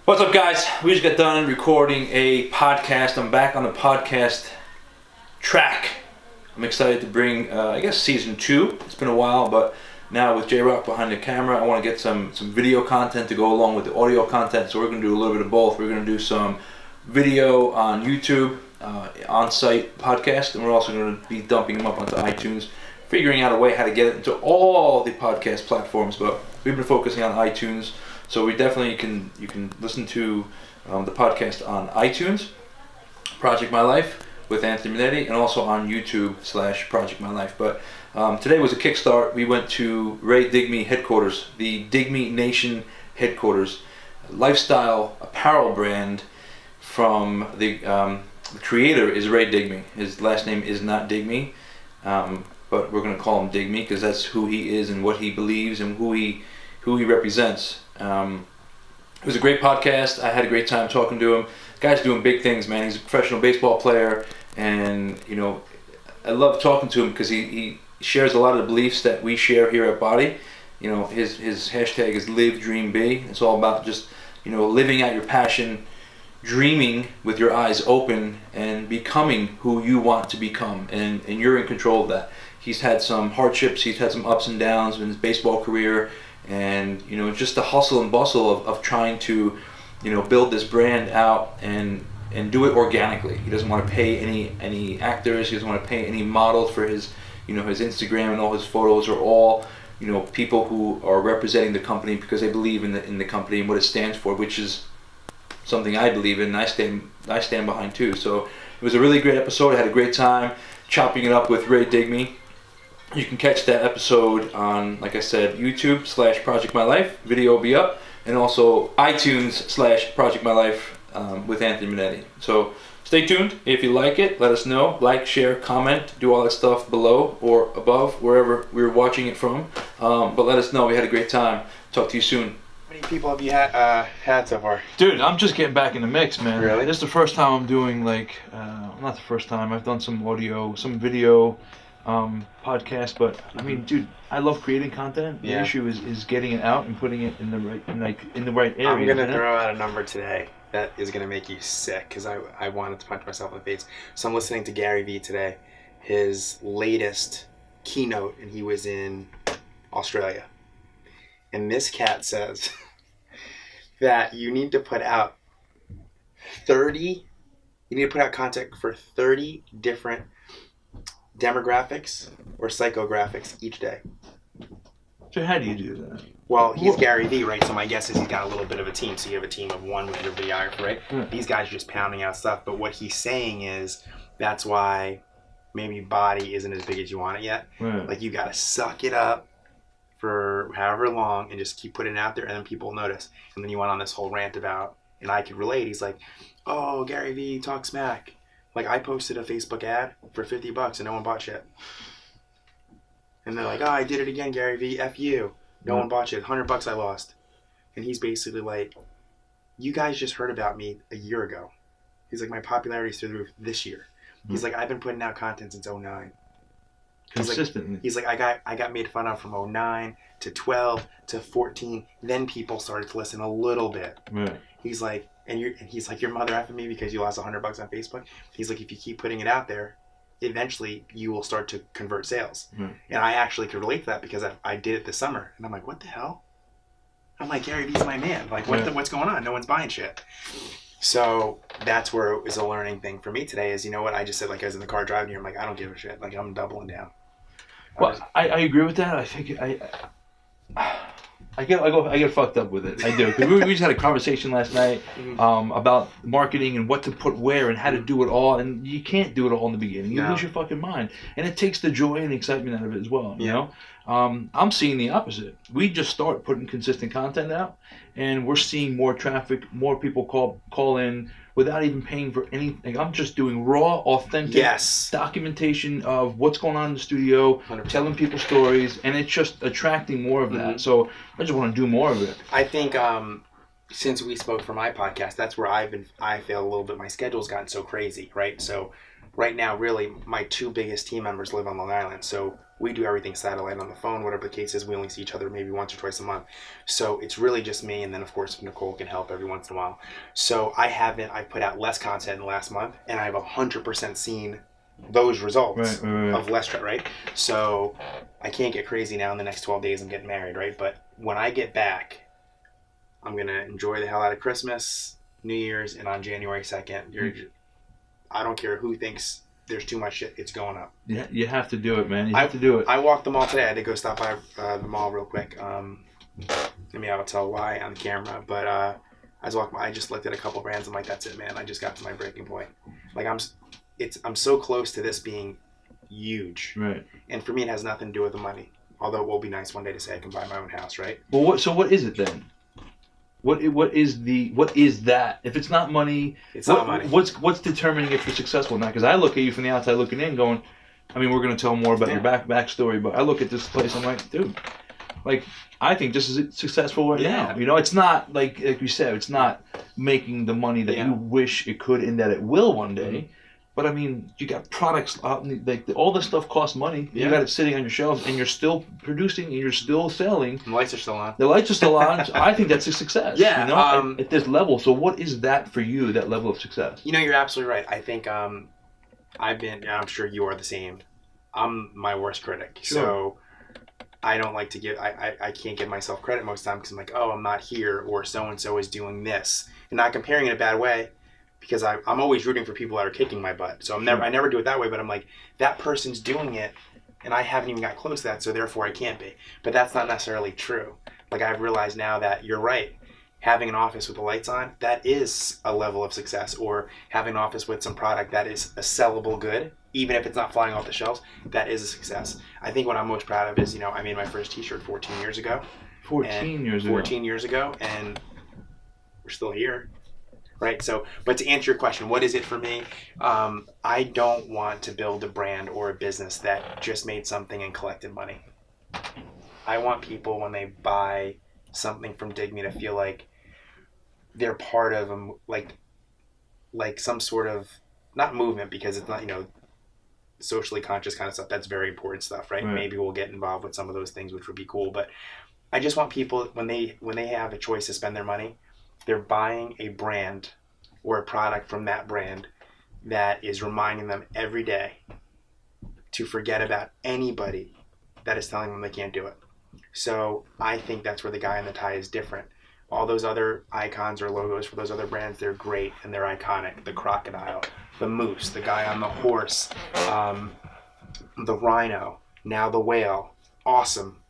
What's up, guys? We just got done recording a podcast. I'm back on the podcast track. I'm excited to bring, season 2. It's been a while, but now with J-Rock behind the camera, I want to get some video content to go along with the audio content. So we're going to do a little bit of both. We're going to do some video on YouTube, on-site podcast, and we're also going to be dumping them up onto iTunes, figuring out a way how to get it into all the podcast platforms. But we've been focusing on iTunes. So we definitely you can listen to the podcast on iTunes, Project My Life with Anthony Monetti, and also on YouTube /Project My Life. But today was a kickstart. We went to Ray Digmi headquarters, the Digmi Nation headquarters, lifestyle apparel brand from the creator is Ray Digmi. His last name is not Digmi, but we're going to call him Digmi because that's who he is and what he believes and who he represents. It was a great podcast. I had a great time talking to him. The guy's doing big things, man. He's a professional baseball player, and I love talking to him because he shares a lot of the beliefs that we share here at Body. His hashtag is Live Dream Be. It's all about just living out your passion, dreaming with your eyes open, and becoming who you want to become, and you're in control of that. He's had some hardships. He's had some ups and downs in his baseball career. And just the hustle and bustle of trying to build this brand out and do it organically. He doesn't want to pay any actors. He doesn't want to pay any models for his his Instagram, and all his photos are all people who are representing the company because they believe in the company and what it stands for, which is something I believe in and I stand behind too. So it was a really great episode. I had a great time chopping it up with Ray Digmi. You can catch that episode on, like I said, YouTube /Project My Life. Video will be up. And also iTunes /Project My Life with Anthony Monetti. So stay tuned. If you like it, let us know. Like, share, comment, do all that stuff below or above, wherever we're watching it from. But let us know. We had a great time. Talk to you soon. How many people have you had so far? Dude, I'm just getting back in the mix, man. Really? This is the first time I'm doing, not the first time. I've done some audio, some video podcast, but I mean, dude, I love creating content. The issue is getting it out and putting it in the right area. I'm gonna throw out a number today that is gonna make you sick because I wanted to punch myself in the face. So I'm listening to Gary Vee today, his latest keynote, and he was in Australia. And this cat says that you need to put out content for 30 different demographics or psychographics each day. So how do you do that? Well, he's Gary Vee, right? So my guess is he's got a little bit of a team. So you have a team of one with your videographer, right? Yeah. These guys are just pounding out stuff. But what he's saying is that's why maybe Body isn't as big as you want it yet. Right. Like you got to suck it up for however long and just keep putting it out there, and then people will notice. And then he went on this whole rant about, and I could relate. He's like, "Oh, Gary Vee, talk smack." Like, I posted a Facebook ad for $50 and no one bought shit. And they're like, "Oh, I did it again, Gary Vee, F you. No one bought shit. $100 I lost." And he's basically like, "You guys just heard about me a year ago." He's like, "My popularity's through the roof this year." He's like, "I've been putting out content since 2009. Consistently. He's like, I got made fun of from 2009 to 12 to 14. Then people started to listen a little bit." Right. He's like, he's like, "Your mother effing me because you lost $100 on Facebook." He's like, "If you keep putting it out there, eventually you will start to convert sales." Right. And I actually could relate to that because I did it this summer. And I'm like, "What the hell?" I'm like, "Gary Vee's my man. Like, what's going on? No one's buying shit." So that's where it was a learning thing for me today is, I just said, like, I was in the car driving here. I'm like, I don't give a shit. Like, I'm doubling down. Well, I agree with that. I think I get fucked up with it. I do. Because we just had a conversation last night about marketing and what to put where and how to do it all. And you can't do it all in the beginning. You lose your fucking mind. And it takes the joy and the excitement out of it as well. You know? I'm seeing the opposite. We just start putting consistent content out, and we're seeing more traffic, more people call in without even paying for anything. I'm just doing raw, authentic documentation of what's going on in the studio, 100%. Telling people stories, and it's just attracting more of that. So I just want to do more of it. I think since we spoke for my podcast, that's where I feel a little bit. My schedule's gotten so crazy, right? So right now, really, my 2 biggest team members live on Long Island. So we do everything satellite on the phone, whatever the case is. We only see each other maybe once or twice a month. So it's really just me. And then, of course, Nicole can help every once in a while. So I put out less content in the last month, and I've 100% seen those results of less, right? So I can't get crazy now in the next 12 days. I'm getting married, right? But when I get back, I'm going to enjoy the hell out of Christmas, New Year's, and on January 2nd, I don't care who thinks there's too much shit. It's going up. Yeah, you have to do it, man. You have to do it. I walked the mall today. I had to go stop by the mall real quick. I'll tell why on camera, but I just looked at a couple brands. I'm like, that's it, man. I just got to my breaking point. Like I'm so close to this being huge. Right. And for me, it has nothing to do with the money. Although it will be nice one day to say I can buy my own house, right? Well, what is it then? What is that? If it's not money, it's not money. What's determining if you're successful or not? Because I look at you from the outside looking in, going, I mean, we're going to tell more about your backstory, but I look at this place, I'm like, dude, like I think this is successful right now. You know, it's not like you said, it's not making the money that you wish it could, and that it will one day. Mm-hmm. But I mean, you got products out, like all this stuff costs money. Yeah. You got it sitting on your shelves, and you're still producing, and you're still selling. And the lights are still on. The lights are still on. So I think that's a success. Yeah. You know, at this level. So what is that for you? That level of success? You know, you're absolutely right. I think I'm sure you are the same. I'm my worst critic. Sure. So I don't like to give. I can't give myself credit most of the time because I'm like, oh, I'm not here, or so and so is doing this, and not comparing in a bad way. Because I'm always rooting for people that are kicking my butt. So I never do it that way, but I'm like, that person's doing it, and I haven't even got close to that, so therefore I can't be. But that's not necessarily true. Like, I've realized now that you're right. Having an office with the lights on, that is a level of success. Or having an office with some product that is a sellable good, even if it's not flying off the shelves, that is a success. I think what I'm most proud of is, I made my first t-shirt 14 years ago. 14 years ago, and we're still here. Right. So, but to answer your question, what is it for me? I don't want to build a brand or a business that just made something and collected money. I want people, when they buy something from Digmi, to feel like they're part of like some sort of, not movement, because it's not, socially conscious kind of stuff. That's very important stuff, right? Maybe we'll get involved with some of those things, which would be cool. But I just want people, when they have a choice to spend their money, they're buying a brand or a product from that brand that is reminding them every day to forget about anybody that is telling them they can't do it. So I think that's where the guy in the tie is different. All those other icons or logos for those other brands, they're great and they're iconic. The crocodile, the moose, the guy on the horse, the rhino, now the whale, awesome.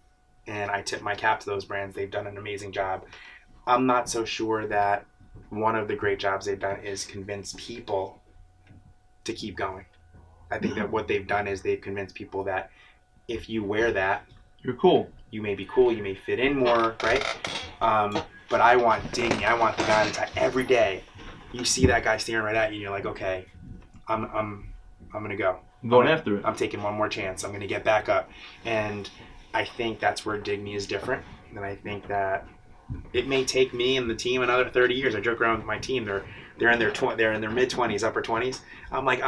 And I tip my cap to those brands. They've done an amazing job. I'm not so sure that one of the great jobs they've done is convince people to keep going. I think that what they've done is they've convinced people that if you wear that, you're cool. You may be cool. You may fit in more, right? But I want Digmi. I want the guy that's every day. You see that guy staring right at you, and you're like, okay, I'm gonna go. I'm going after it. I'm taking one more chance. I'm gonna get back up, and I think that's where Digmi is different. And I think that it may take me and the team another 30 years. I joke around with my team. They're in their mid-20s, upper 20s. I'm like,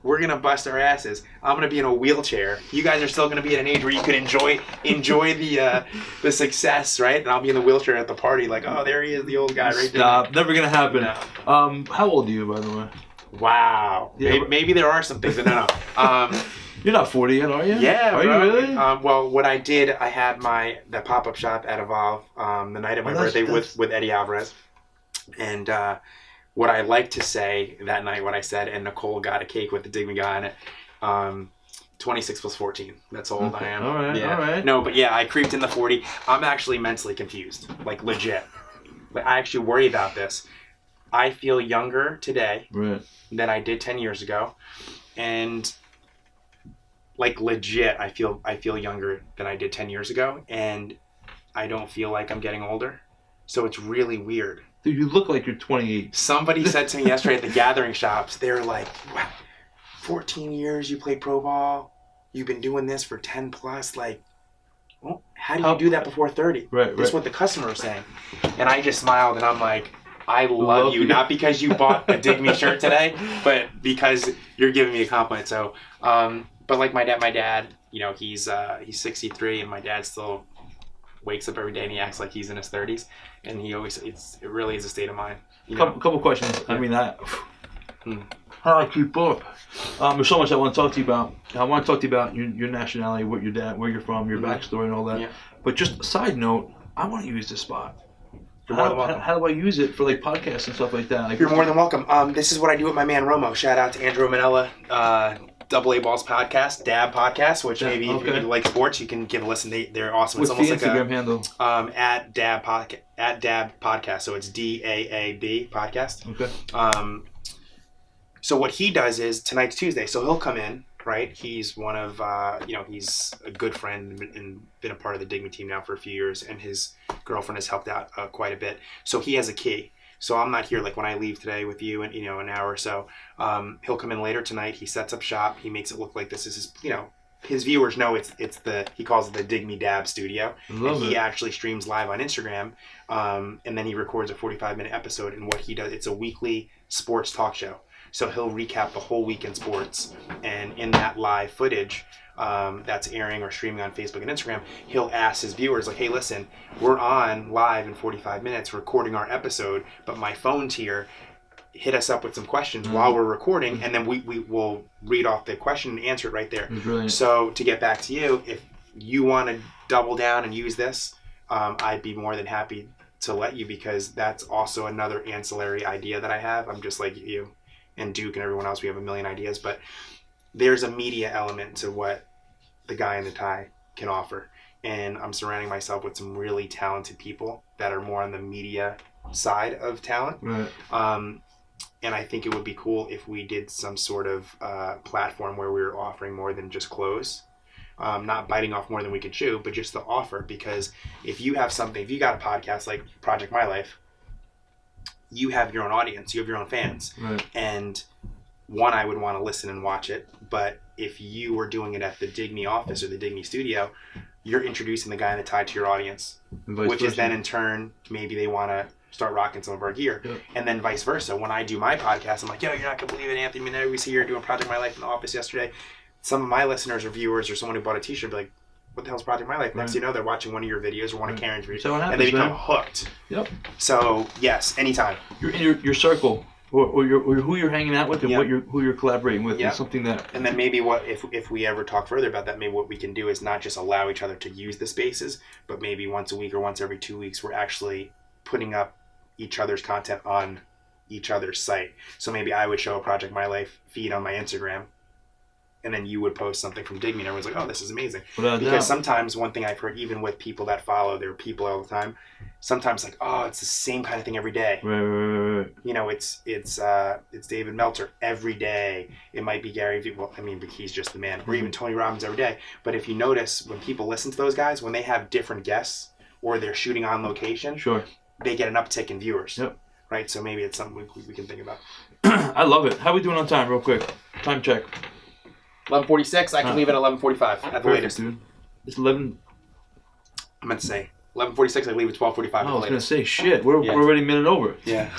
we're gonna bust our asses. I'm gonna be in a wheelchair. You guys are still gonna be at an age where you can enjoy the success, right? And I'll be in the wheelchair at the party, like, oh, there he is, the old guy, right there. Stop. Never gonna happen. No. How old are you, by the way? Wow. Yeah, maybe there are some things that no. You're not 40 yet, are you? Yeah. Are you really? Well, what I did, I had the pop-up shop at Evolve the night of my birthday with Eddie Alvarez. And what I like to say that night, what I said, and Nicole got a cake with the Digmi guy on it, 26 plus 14. That's how old I am. All right, all right. No, but yeah, I creeped in the 40. I'm actually mentally confused, like legit. But I actually worry about this. I feel younger today than I did 10 years ago. And like legit, I feel younger than I did 10 years ago, and I don't feel like I'm getting older. So it's really weird. Dude, you look like you're 28. Somebody said to me yesterday at the gathering shops, they were like, wow, 14 years you played pro ball, you've been doing this for 10 plus, like, well, how do you do that before 30? Right. That's what the customer was saying. And I just smiled and I'm like, I love you. Not because you bought a Digmi shirt today, but because you're giving me a compliment. So, but like my dad, you know, he's 63, and my dad still wakes up every day and he acts like he's in his 30s, and he always it really is a state of mind. Couple questions. Yeah. I mean, how do I keep up? There's so much I want to talk to you about. I want to talk to you about your nationality, what your dad, where you're from, your backstory, and all that. Yeah. But just a side note, I want to use this spot. How do I use it for like podcasts and stuff like that? Like, you're more than welcome. This is what I do with my man Romo. Shout out to Andrew Manella, Double A Balls podcast, Dab podcast, which maybe if you like sports, you can give a listen. They're awesome. What's it's almost the Instagram like handle? At Dab podcast. So it's DAAB podcast. Okay. So what he does is, tonight's Tuesday, so he'll come in, right? He's one of, he's a good friend and been a part of the Digmi team now for a few years, and his girlfriend has helped out quite a bit. So he has a key. So I'm not here, like when I leave today with you in, an hour or so, he'll come in later tonight. He sets up shop. He makes it look like this is his, his viewers know it's he calls it the Digmi Dab Studio. He actually streams live on Instagram, and then he records a 45-minute episode. And what he does, it's a weekly sports talk show. So he'll recap the whole week in sports, and in that live footage that's airing or streaming on Facebook and Instagram, he'll ask his viewers, like, hey, listen, we're on live in 45 minutes recording our episode, but my phone's here. Hit us up with some questions while we're recording, and then we will read off the question and answer it right there. Brilliant. So to get back to you, if you want to double down and use this, I'd be more than happy to let you, because that's also another ancillary idea that I have. I'm just like you and Duke and everyone else. We have a million ideas, but there's a media element to what the guy in the tie can offer. And I'm surrounding myself with some really talented people that are more on the media side of talent. Right. And I think it would be cool if we did some sort of platform where we were offering more than just clothes. Not biting off more than we could chew, but just the offer. Because if you have something, if you got a podcast like Project My Life, you have your own audience, you have your own fans. Right. And one, I would want to listen and watch it. But if you were doing it at the Digmi office or the Digmi studio, you're introducing the guy in the tie to your audience, which is then in turn, maybe they want to start rocking some of our gear. Yep. And then vice versa. When I do my podcast, I'm like, yo, you're not going to believe it. Anthony Monetti was here doing Project My Life in the office yesterday. Some of my listeners or viewers or someone who bought a t-shirt be like, what the hell's Project My Life? Next thing you know, they're watching one of your videos or one of Karen's videos, and they become hooked. Yep. So yes, anytime. You're in your circle, or who you're hanging out with, and who you're collaborating with is something that. And then maybe what if we ever talk further about that, maybe what we can do is not just allow each other to use the spaces, but maybe once a week or once every 2 weeks, we're actually putting up each other's content on each other's site. So maybe I would show a Project My Life feed on my Instagram, and then you would post something from Digmi, and everyone's like, oh, this is amazing. Because sometimes one thing I've heard, even with people that follow, there are people all the time, sometimes like, oh, it's the same kind of thing every day. Right. It's David Meltzer every day. It might be Gary Vee. Well, I mean, but he's just the man. Or even Tony Robbins every day. But if you notice, when people listen to those guys, when they have different guests or they're shooting on location, they get an uptick in viewers. Yep. Right? So maybe it's something we can think about. I love it. How are we doing on time, real quick? Time check. 11:46. I can leave at 11:45 at the latest. Dude. It's 11. I meant to say 11:46. I leave at 12:45. I was gonna say shit. We're already a minute over. Yeah.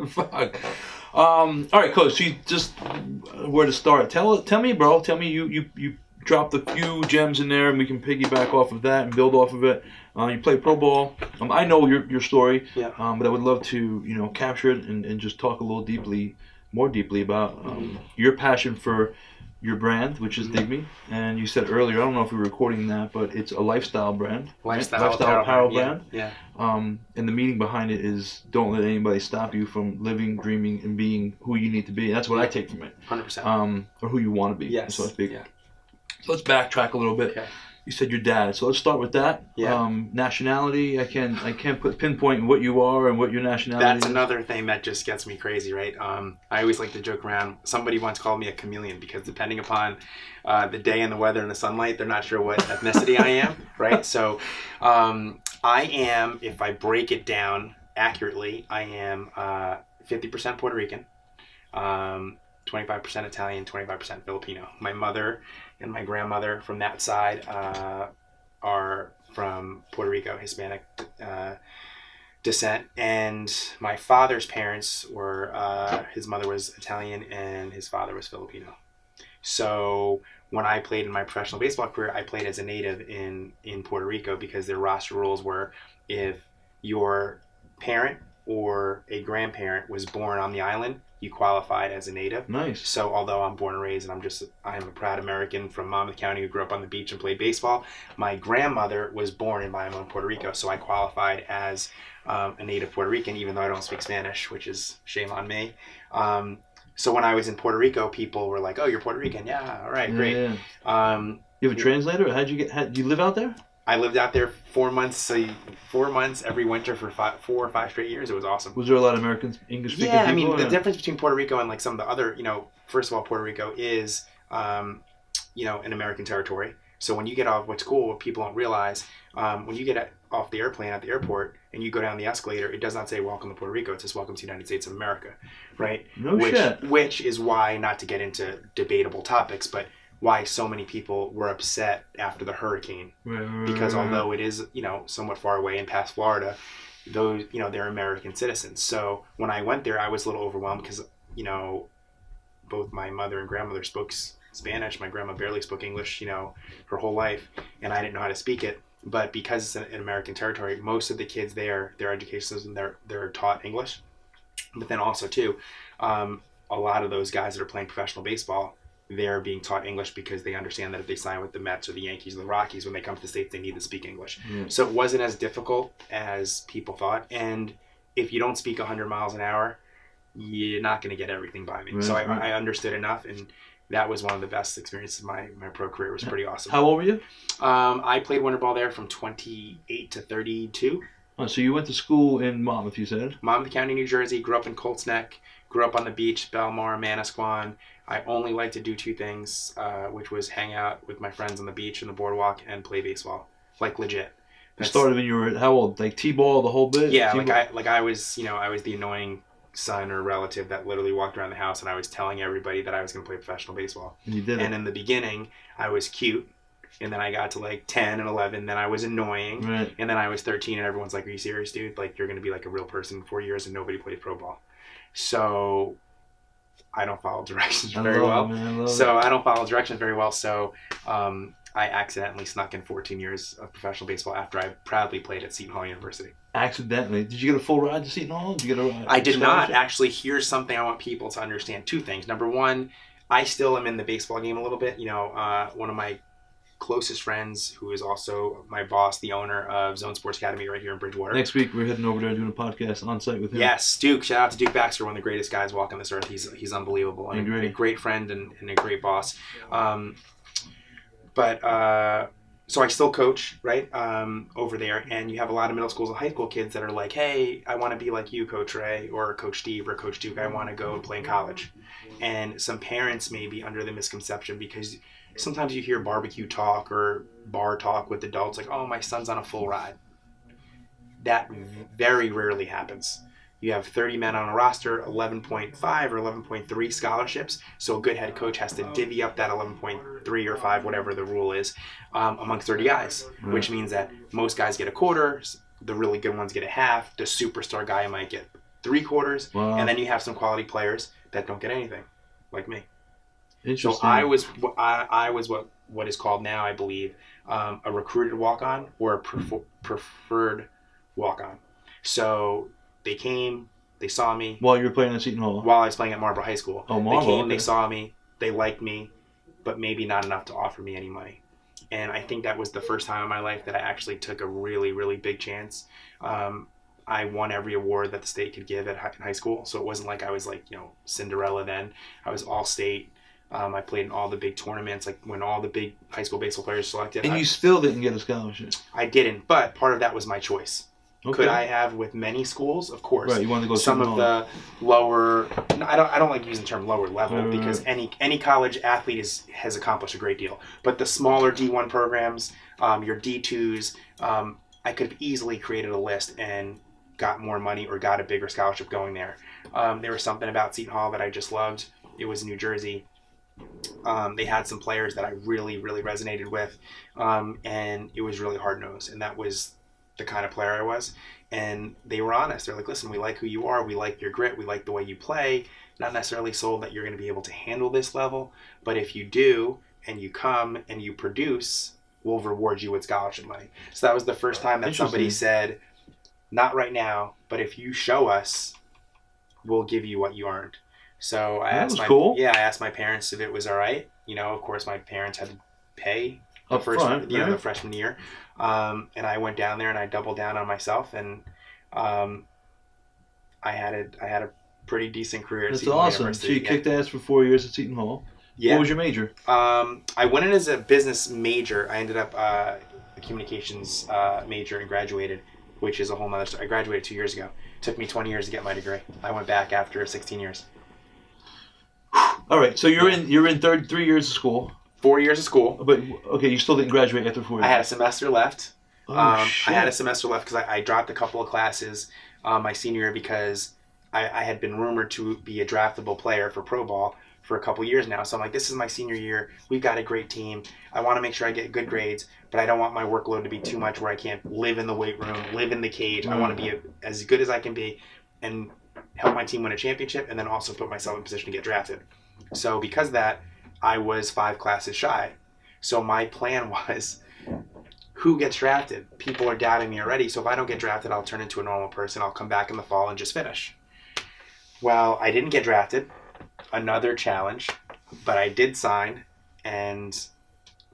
Fuck. All right, Coach. So you just where to start? Tell me, bro. Tell me you dropped a few gems in there, and we can piggyback off of that and build off of it. You play pro ball. I know your story. Yeah. But I would love to capture it and just talk a little more deeply about your passion for your brand, which is Digmi. And you said earlier, I don't know if we were recording that, but it's a lifestyle brand. Lifestyle apparel brand. Yeah. And the meaning behind it is don't let anybody stop you from living, dreaming, and being who you need to be. That's what I take from it. 100%. Or who you want to be, yes. so to speak. Yeah. So let's backtrack a little bit. Okay. You said your dad, so let's start with that. Yeah. Nationality, I can't pinpoint what you are and what your nationality That's is. another thing that just gets me crazy, right? I always like to joke around. Somebody once called me a chameleon because depending upon the day and the weather and the sunlight, they're not sure what ethnicity I am, right? So I am, if I break it down accurately, I am 50% Puerto Rican, 25% Italian, 25% Filipino. My mother and my grandmother from that side are from Puerto Rico, Hispanic descent, and my father's parents were his mother was Italian and his father was Filipino. So when I played in my professional baseball career, I played as a native in Puerto Rico because their roster rules were if your parent or a grandparent was born on the island, you qualified as a native. Nice. So although I'm born and raised and I'm a proud American from Monmouth County who grew up on the beach and played baseball, my grandmother was born in Bayamon, Puerto Rico. So I qualified as a native Puerto Rican, even though I don't speak Spanish, which is shame on me. So when I was in Puerto Rico, people were like, "Oh, you're Puerto Rican? Yeah, all right, great." Yeah. You have a translator? How'd you live out there? I lived out there 4 months every winter for 4 or 5 straight years. It was awesome. Was there a lot of American English speaking people? Yeah, I mean, the difference between Puerto Rico and like some of the other, first of all, Puerto Rico is, an American territory. So when you get off, what's cool, what people don't realize, when you get off the airplane at the airport and you go down the escalator, it does not say "Welcome to Puerto Rico." It says "Welcome to the United States of America," right? No shit. Which is why, not to get into debatable topics, but why so many people were upset after the hurricane, because although it is somewhat far away and past Florida, those they're American citizens. So when I went there, I was a little overwhelmed because both my mother and grandmother spoke Spanish. My grandma barely spoke English her whole life, and I didn't know how to speak it. But because it's an American territory, most of the kids there, their education system, they're taught English. But then also too, a lot of those guys that are playing professional baseball, they're being taught English because they understand that if they sign with the Mets or the Yankees or the Rockies, when they come to the States, they need to speak English. Yeah. So it wasn't as difficult as people thought. And if you don't speak 100 miles an hour, you're not going to get everything by me. Right, so I understood enough, and that was one of the best experiences of my pro career. It was pretty awesome. How old were you? I played winter ball there from 28 to 32. Oh, so you went to school in Monmouth, you said? Monmouth County, New Jersey. Grew up in Colts Neck. Grew up on the beach, Belmar, Manasquan. I only liked to do 2 things, which was hang out with my friends on the beach and the boardwalk and play baseball, like legit. You started when you were how old? Like T-ball, the whole bit? Yeah, I was I was the annoying son or relative that literally walked around the house and I was telling everybody that I was going to play professional baseball. And you did. And in the beginning, I was cute. And then I got to like 10 and 11, then I was annoying. Right. And then I was 13 and everyone's like, "Are you serious, dude? Like, you're going to be like a real person in 4 years," and nobody plays pro ball. So I don't follow directions very well. I don't follow directions very well. So I accidentally snuck in 14 years of professional baseball after I proudly played at Seton Hall University. Accidentally? Did you get a full ride to Seton Hall? Did you get a ride? I did not. Actually, here's something I want people to understand. 2 things. Number one, I still am in the baseball game a little bit. One of my closest friends, who is also my boss, the owner of Zone Sports Academy right here in Bridgewater. Next week, we're heading over there doing a podcast on site with him. Yes, Duke. Shout out to Duke Baxter, one of the greatest guys walking this earth. He's unbelievable. And a great friend and a great boss. So I still coach, right, over there. And you have a lot of middle schools and high school kids that are like, "Hey, I want to be like you, Coach Ray, or Coach Steve, or Coach Duke. I want to go and play in college." And some parents may be under the misconception because sometimes you hear barbecue talk or bar talk with adults like, "Oh, my son's on a full ride." That very rarely happens. You have 30 men on a roster, 11.5 or 11.3 scholarships. So a good head coach has to divvy up that 11.3 or 5, whatever the rule is, amongst 30 guys, which means that most guys get a quarter, the really good ones get a half, the superstar guy might get 3/4, and then you have some quality players that don't get anything, like me. So I was what is called now, I believe, a recruited walk-on or a preferred walk-on. So they came, they saw me. While you were playing at Seton Hall? While I was playing at Marlboro High School. Oh, Marlboro. They came, they saw me, they liked me, but maybe not enough to offer me any money. And I think that was the first time in my life that I actually took a really, really big chance. I won every award that the state could give in high school. So it wasn't like I was like, Cinderella then. I was all state. I played in all the big tournaments, like when all the big high school baseball players selected. And you still didn't get a scholarship? I didn't, but part of that was my choice. Okay. Could I have with many schools? Of course. Right, you want to go some of the lower. I don't like using the term lower level because any college athlete has accomplished a great deal. But the smaller D1 programs, your D2s, I could have easily created a list and got more money or got a bigger scholarship going there. There was something about Seton Hall that I just loved. It was New Jersey. They had some players that I really, really resonated with, and it was really hard-nosed, and that was the kind of player I was. And they were honest. They're like, listen, we like who you are. We like your grit. We like the way you play. Not necessarily sold that you're going to be able to handle this level. But if you do, and you come and you produce, we'll reward you with scholarship money. So that was the first time that somebody said, not right now, but if you show us, we'll give you what you earned. So I asked I asked my parents if it was all right. Of course, my parents had to pay the the freshman year. And I went down there and I doubled down on myself, and I had a pretty decent career at Seton Hall University. So you kicked ass for 4 years at Seton Hall. Yeah. What was your major? I went in as a business major. I ended up a communications major and graduated, which is a whole nother story. I graduated 2 years ago. It took me 20 years to get my degree. I went back after 16 years. All right, so you're in 3 years of school. 4 years of school. But okay, you still didn't graduate after 4 years. I had a semester left. Shit. I had a semester left because I dropped a couple of classes my senior year because I had been rumored to be a draftable player for pro ball for a couple years now. So I'm like, this is my senior year. We've got a great team. I want to make sure I get good grades, but I don't want my workload to be too much where I can't live in the weight room, live in the cage. I want to be as good as I can be and help my team win a championship, and then also put myself in position to get drafted. So because of that, I was 5 classes shy. So my plan was, who gets drafted? People are doubting me already. So if I don't get drafted, I'll turn into a normal person. I'll come back in the fall and just finish. Well, I didn't get drafted. Another challenge. But I did sign, and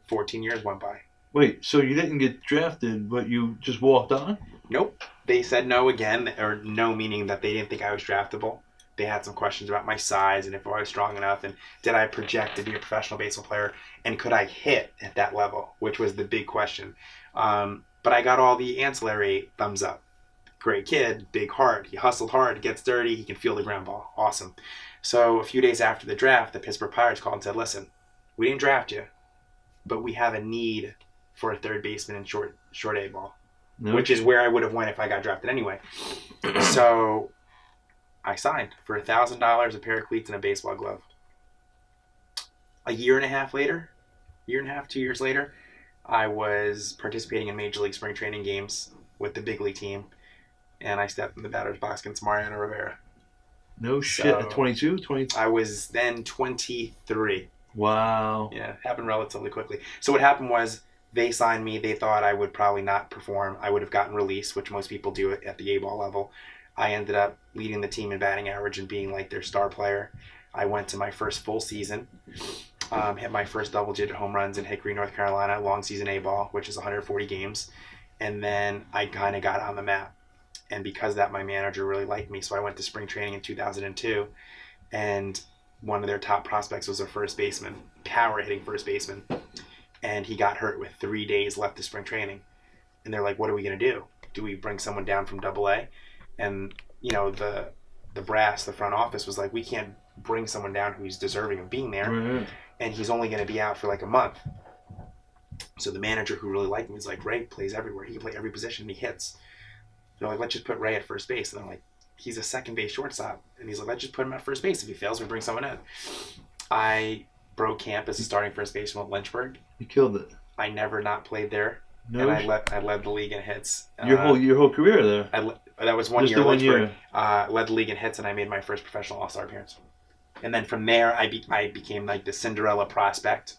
14 years went by. Wait, so you didn't get drafted, but you just walked on? Nope. They said no again, or no meaning that they didn't think I was draftable. They had some questions about my size and if I was strong enough, and did I project to be a professional baseball player, and could I hit at that level, which was the big question. But I got all the ancillary thumbs up. Great kid, big heart, he hustled hard, gets dirty, he can feel the ground ball. Awesome. So a few days after the draft, the Pittsburgh Pirates called and said, listen, we didn't draft you, but we have a need for a third baseman in short A ball, which is where I would have went if I got drafted anyway. So I signed for $1,000, a pair of cleats, and a baseball glove. A year and a half, 2 years later, I was participating in Major League Spring Training games with the big league team, and I stepped in the batter's box against Mariano Rivera. No shit. At 22? 20? I was then 23. Wow. Yeah, it happened relatively quickly. So what happened was, they signed me. They thought I would probably not perform. I would have gotten released, which most people do at the A-ball level. I ended up leading the team in batting average and being like their star player. I went to my first full season, hit my first double-digit home runs in Hickory, North Carolina, long season A-ball, which is 140 games. And then I kind of got on the map. And because of that, my manager really liked me. So I went to spring training in 2002, and one of their top prospects was a first baseman, power-hitting first baseman. And he got hurt with 3 days left of spring training. And they're like, what are we going to do? Do we bring someone down from Double-A? And, the brass, the front office was like, we can't bring someone down who's deserving of being there. Mm-hmm. And he's only going to be out for like a month. So the manager, who really liked me, was like, Ray plays everywhere. He can play every position, and he hits. They're like, let's just put Ray at first base. And I'm like, he's a second base shortstop. And he's like, let's just put him at first base. If he fails, we bring someone in. I broke camp as a starting first baseman with Lynchburg. You killed it. I never not played there. No. And I led the league in hits. Your whole career there. That was one year. Just 1 year. Led the league in hits, and I made my first professional All-Star appearance. And then from there, I became like the Cinderella prospect.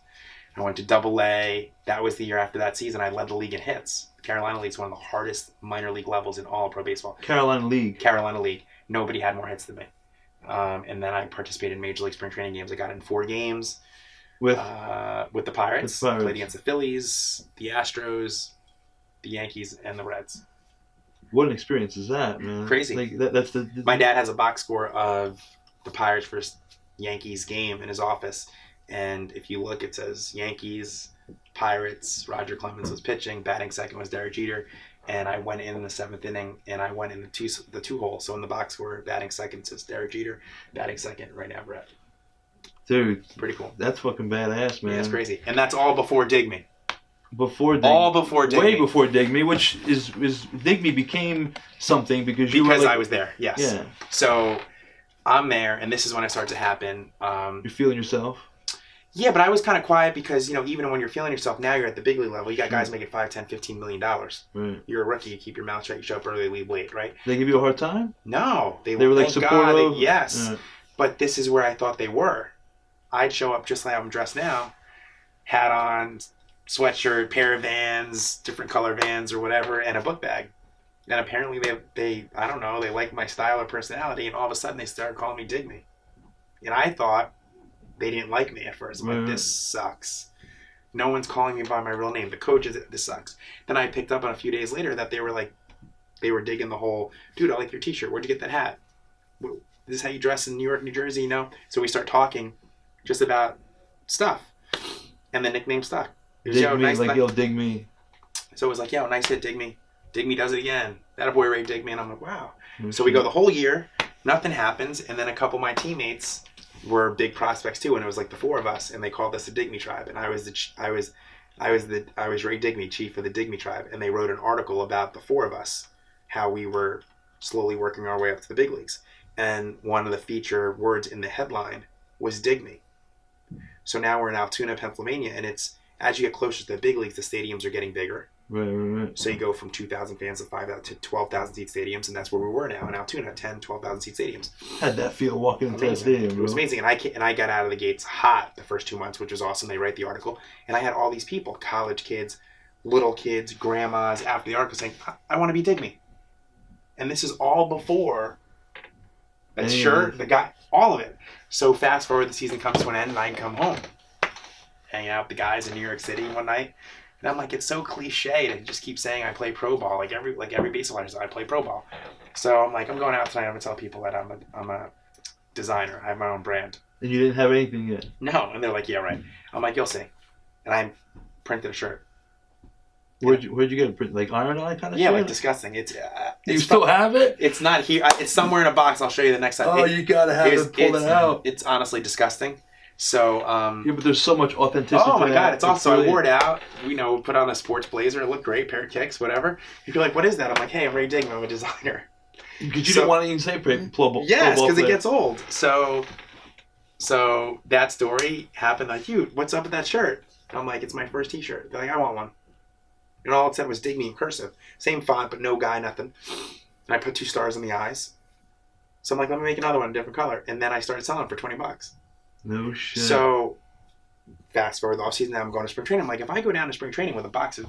I went to Double-A. That was the year after that season. I led the league in hits. Carolina League is one of the hardest minor league levels in all of pro baseball. Carolina League. Nobody had more hits than me. And then I participated in Major League Spring Training games. I got in 4 games with the Pirates. Played against the Phillies, the Astros, the Yankees, and the Reds. What an experience is that, man? Crazy. Like, that's the My dad has a box score of the Pirates versus Yankees game in his office. And if you look, it says Yankees, Pirates, Roger Clemens was pitching, batting second was Derek Jeter, and I went in the 7th inning, and I went in the two hole. So in the box score, batting second says Derek Jeter, batting second right now Brett. Dude, pretty cool. That's fucking badass, man. Yeah, that's crazy, and that's all before Digmi. All before Digmi. Way before Digmi, which is Digmi became something because you were I was there. Yes. Yeah. So I'm there, and this is when it starts to happen. You're feeling yourself. Yeah, but I was kind of quiet because, even when you're feeling yourself, now you're at the big league level. You got guys making $5, $10, $15 million. Right. You're a rookie. You keep your mouth shut. You show up early, leave late, right? They give you a hard time? No. They were like supportive? Yes. Yeah. But this is where I thought they were. I'd show up just like I'm dressed now. Hat on, sweatshirt, pair of Vans, different color Vans or whatever, and a book bag. And apparently they I don't know, they liked my style or personality, and all of a sudden they started calling me Digmi. And I thought they didn't like me at first. I'm like, this sucks. No one's calling me by my real name. The coaches, this sucks. Then I picked up on a few days later that they were digging the whole, dude, I like your t-shirt. Where'd you get that hat? This is how you dress in New York, New Jersey, So we start talking just about stuff. And the nickname stuck. It was, yo, dig me. So it was like, yo, nice hit, Digmi. Digmi does it again. That boy Ray Digmi. And I'm like, wow. So we go the whole year. Nothing happens. And then a couple of my teammates were big prospects too, and it was like the four of us, and they called us the Digmi tribe, and I was Ray Digmi, chief of the Digmi tribe, and they wrote an article about the four of us, how we were slowly working our way up to the big leagues, and one of the feature words in the headline was Digmi. So now we're in Altoona, Pennsylvania, and it's as you get closer to the big leagues, the stadiums are getting bigger. Right. So you go from 2,000 fans to 5,000 to 12,000 seat stadiums, and that's where we were now in Altoona, 10, 12,000 seat stadiums. How'd that feel walking into that stadium, bro? It was amazing, and I got out of the gates hot the first 2 months, which was awesome. They write the article, and I had all these people, college kids, little kids, grandmas, after the article saying, I want to be Digmi. And this is all before that shirt, the guy, all of it. So fast forward, the season comes to an end, and I can come home, hanging out with the guys in New York City one night. And I'm like, it's so cliche to just keep saying I play pro ball. Like every baseball player says, I play pro ball. So I'm like, I'm going out tonight. I'm gonna tell people that I'm a designer. I have my own brand. And you didn't have anything yet? No. And they're like, yeah, right. I'm like, you'll see. And I printed a shirt. Where'd you get it printed? Like iron-on kind of Yeah, shirt? like disgusting. It's you still have it? It's not here. It's somewhere in a box. I'll show you the next time. Oh, you gotta have it. Pull it out. It's honestly disgusting. So yeah, but there's so much authenticity. Oh my God, it's awesome. So I wore it out. Put on a sports blazer. It looked great. Pair of kicks, whatever. If you're like, what is that? I'm like, hey, I'm Ray Digmi. I'm a designer. Because you didn't want to even say pro. Yes, because it gets old. So that story happened. Like, dude, what's up with that shirt? I'm like, it's my first T-shirt. They're like, I want one. And all it said was Digmi in cursive. Same font, but no guy, nothing. And I put 2 stars in the eyes. So I'm like, let me make another one, a different color. And then I started selling for $20. No shit. So fast forward the off season, now I'm going to spring training. I'm like, if I go down to spring training with a box of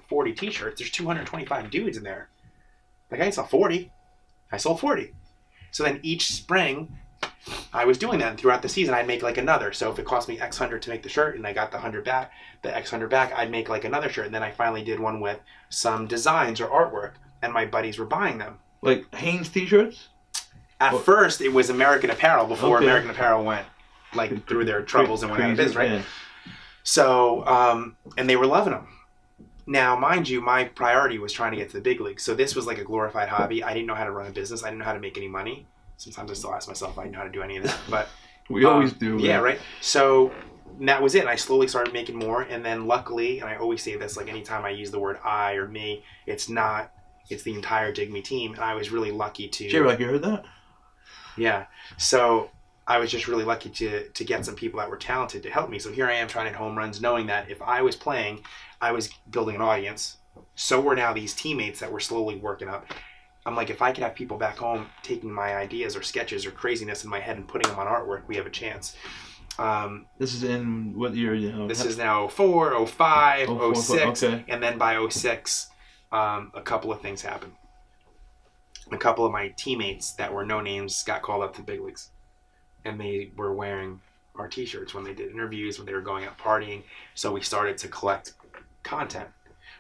40 T-shirts, there's 225 dudes in there. Like, I didn't sell 40. I sold 40. So then each spring, I was doing that, and throughout the season, I'd make like another. So if it cost me X hundred to make the shirt, and I got the X hundred back, I'd make like another shirt. And then I finally did one with some designs or artwork, and my buddies were buying them. Like Hanes T-shirts? At first, it was American Apparel before American Apparel went like through their troubles and went out of business, right? Yeah. So, and they were loving them. Now, mind you, my priority was trying to get to the big leagues. So this was like a glorified hobby. I didn't know how to run a business. I didn't know how to make any money. Sometimes I still ask myself if I know how to do any of that, but we always do. Yeah, right. So that was it. I slowly started making more, and then luckily, and I always say this, like anytime I use the word I or me, it's not. It's the entire Digmi team, and I was really lucky to. J-Rock, you heard that? Yeah. So I was just really lucky to get some people that were talented to help me. So here I am trying to hit home runs, knowing that if I was playing, I was building an audience. So were now these teammates that were slowly working up. I'm like, if I could have people back home taking my ideas or sketches or craziness in my head and putting them on artwork, we have a chance. This is in what year? This is now 04, 05, 06. Okay. And then by 06, a couple of things happened. A couple of my teammates that were no names got called up to the big leagues. And they were wearing our T-shirts when they did interviews, when they were going out partying. So we started to collect content.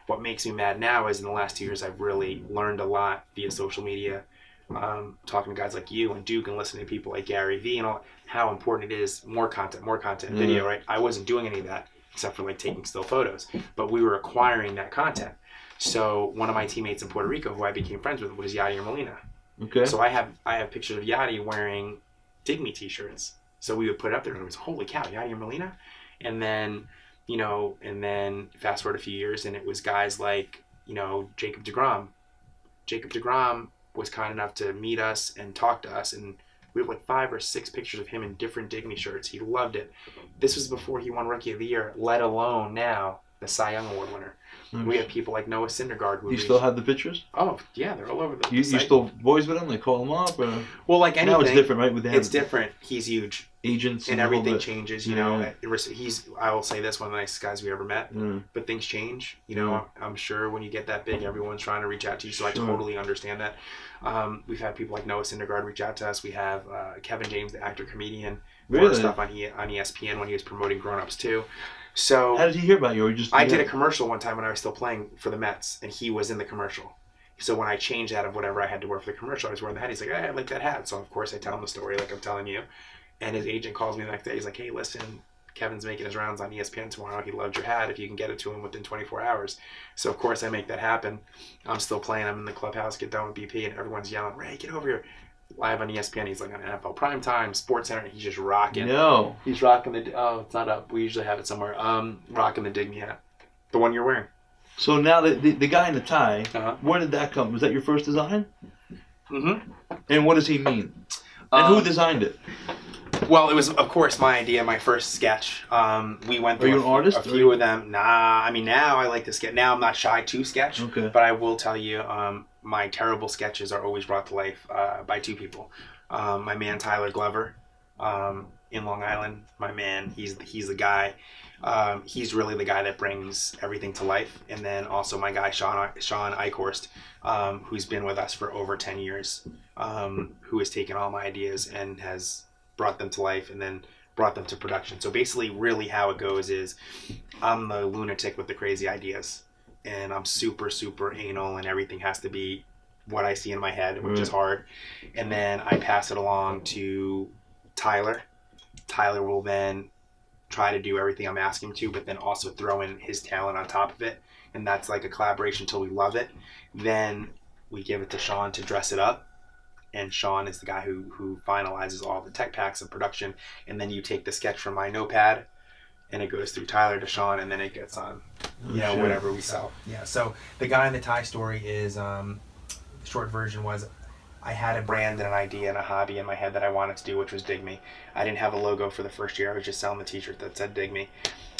What makes me mad now is in the last 2 years, I've really learned a lot via social media, talking to guys like you and Duke and listening to people like Gary Vee and all, how important it is, more content, video, right? I wasn't doing any of that except for like taking still photos, but we were acquiring that content. So one of my teammates in Puerto Rico, who I became friends with, was Yadier Molina. Okay. So I have pictures of Yadi wearing Digmi T-shirts. So we would put it up there and it was, holy cow, Yadier Molina? And then, fast forward a few years and it was guys like, Jacob deGrom. Jacob deGrom was kind enough to meet us and talk to us and We have like 5 or 6 pictures of him in different Digmi shirts. He loved it. This was before he won Rookie of the Year, let alone now the Cy Young Award winner. We have people like Noah Syndergaard. You still have the pictures? Oh, yeah, they're all over the You site. still boys with him? They call him up? Or? Well, like anything. Now it's different, right? With it's different. He's huge. Agents. And everything changes, you know. I will say this, one of the nicest guys we ever met. But things change. You know, I'm sure when you get that big, everyone's trying to reach out to you. So I totally understand that. We've had people like Noah Syndergaard reach out to us. We have Kevin James, the actor-comedian, for stuff on ESPN when he was promoting Grown Ups too. So how did he hear about you? Or I did a commercial one time when I was still playing for the Mets, and he was in the commercial. So when I changed out of whatever I had to wear for the commercial, I was wearing the hat. He's like, hey, I like that hat. So of course I tell him the story like I'm telling you. And his agent calls me the next day. He's like, hey, listen, Kevin's making his rounds on ESPN tomorrow. He loved your hat. If you can get it to him within 24 hours. So of course I make that happen. I'm still playing. I'm in the clubhouse, get done with BP, and everyone's yelling, Ray, get over here. Live on ESPN. He's like on NFL Primetime, Sports Center. He's just rocking. No. He's rocking the... Oh, it's not up. We usually have it somewhere. Rocking the Digmi hat. The one you're wearing. So now the guy in the tie, where did that come? Was that your first design? Mm-hmm. And what does he mean? And who designed it? Well, it was, of course, my idea, my first sketch. We went through Are you an artist? A few of them. Nah, I mean, now I like to sketch. Now I'm not shy to sketch. Okay. But I will tell you, my terrible sketches are always brought to life by 2 people. My man, Tyler Glover, in Long Island. My man, he's the guy. He's really the guy that brings everything to life. And then also my guy, Sean Eichhorst, who's been with us for over 10 years, who has taken all my ideas and has brought them to life and then brought them to production. So basically really how it goes is I'm the lunatic with the crazy ideas, and I'm super, super anal, and everything has to be what I see in my head, which is hard. And then I pass it along to Tyler. Tyler will then try to do everything I'm asking him to, but then also throw in his talent on top of it. And that's like a collaboration till we love it. Then we give it to Sean to dress it up. And Sean is the guy who finalizes all the tech packs and production. And then you take the sketch from my notepad, and it goes through Tyler to Sean, and then it gets on, whatever we sell. Yeah. So the guy in the tie story is, short version was, I had a brand and an idea and a hobby in my head that I wanted to do, which was Digmi. I didn't have a logo for the first year. I was just selling the t-shirt that said Digmi.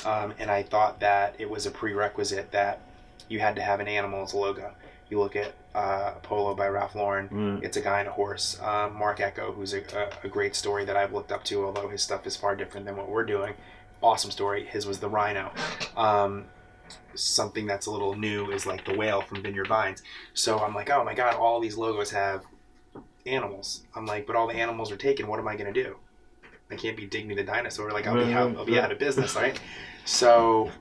And I thought that it was a prerequisite that you had to have an animal as a logo. You look at Polo by Ralph Lauren. It's a guy and a horse. Mark Echo, who's a great story that I've looked up to, although his stuff is far different than what we're doing. Awesome story. His was the rhino. Something that's a little new is like the whale from Vineyard Vines. So I'm like, oh my God, all these logos have animals. I'm like, but all the animals are taken. What am I going to do? I can't be Digmi the dinosaur. Like I'll be out of business, right? So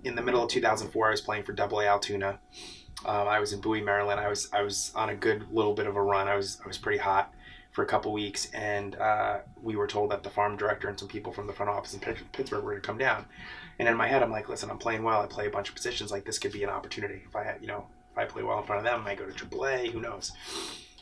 in the middle of 2004, I was playing for AA Altoona. I was in Bowie, Maryland. I was on a good little bit of a run. I was pretty hot for a couple weeks, and we were told that the farm director and some people from the front office in Pittsburgh were going to come down. And in my head, I'm like, listen, I'm playing well. I play a bunch of positions. Like this could be an opportunity. If I play well in front of them, I might go to AAA. Who knows?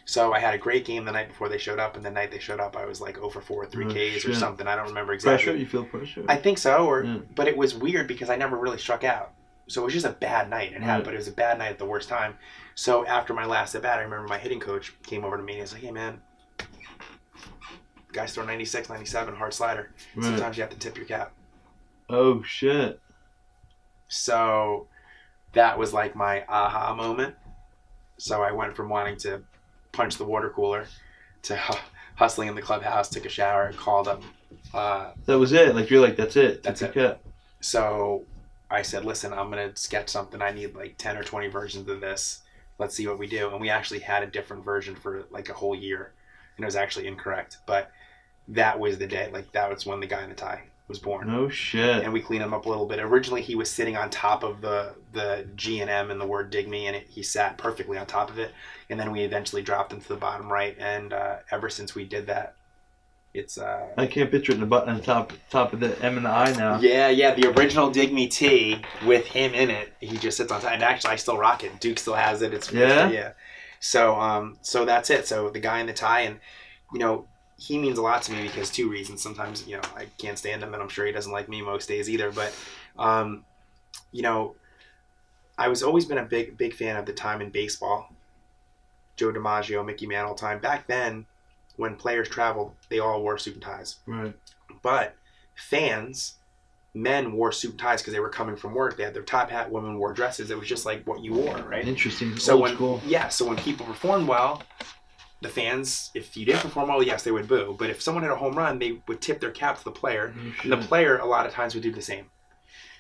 So I had a great game the night before they showed up, and the night they showed up, I was like 0 for 4, 3 Ks or something. I don't remember exactly. Pressure? You feel pressure? I think so. But it was weird because I never really struck out. So it was just a bad night, but it was a bad night at the worst time. So after my last at bat, I remember my hitting coach came over to me and he was like, hey man, guys throw 96, 97, hard slider. Sometimes you have to tip your cap. Oh shit. So that was like my aha moment. So I went from wanting to punch the water cooler to hustling in the clubhouse, took a shower, and called up. That was it? Like you're like, that's it? That's it. Cap. So I said, listen, I'm going to sketch something. I need like 10 or 20 versions of this. Let's see what we do. And we actually had a different version for like a whole year. And it was actually incorrect. But that was the day. Like that was when the guy in the tie was born. No shit. And we cleaned him up a little bit. Originally, he was sitting on top of the G and M and the word Digmi, and he sat perfectly on top of it. And then we eventually dropped him to the bottom right. And ever since we did that, it's I can't picture it in the button on the top of the M and the I now. Yeah, the original Digmi T with him in it. He just sits on top. And actually, I still rock it. Duke still has it. It's yeah. So that's it. So the guy in the tie, and he means a lot to me because 2 reasons. Sometimes I can't stand him, and I'm sure he doesn't like me most days either. But I was always been a big fan of the time in baseball. Joe DiMaggio, Mickey Mantle time. Back then, when players traveled, they all wore suit and ties. Right. But fans, men wore suit and ties because they were coming from work. They had their top hat. Women wore dresses. It was just like what you wore, right? Interesting. So Old school. Yeah. So when people performed well, the fans, if you didn't perform well, yes, they would boo. But if someone had a home run, they would tip their cap to the player, and the player a lot of times would do the same.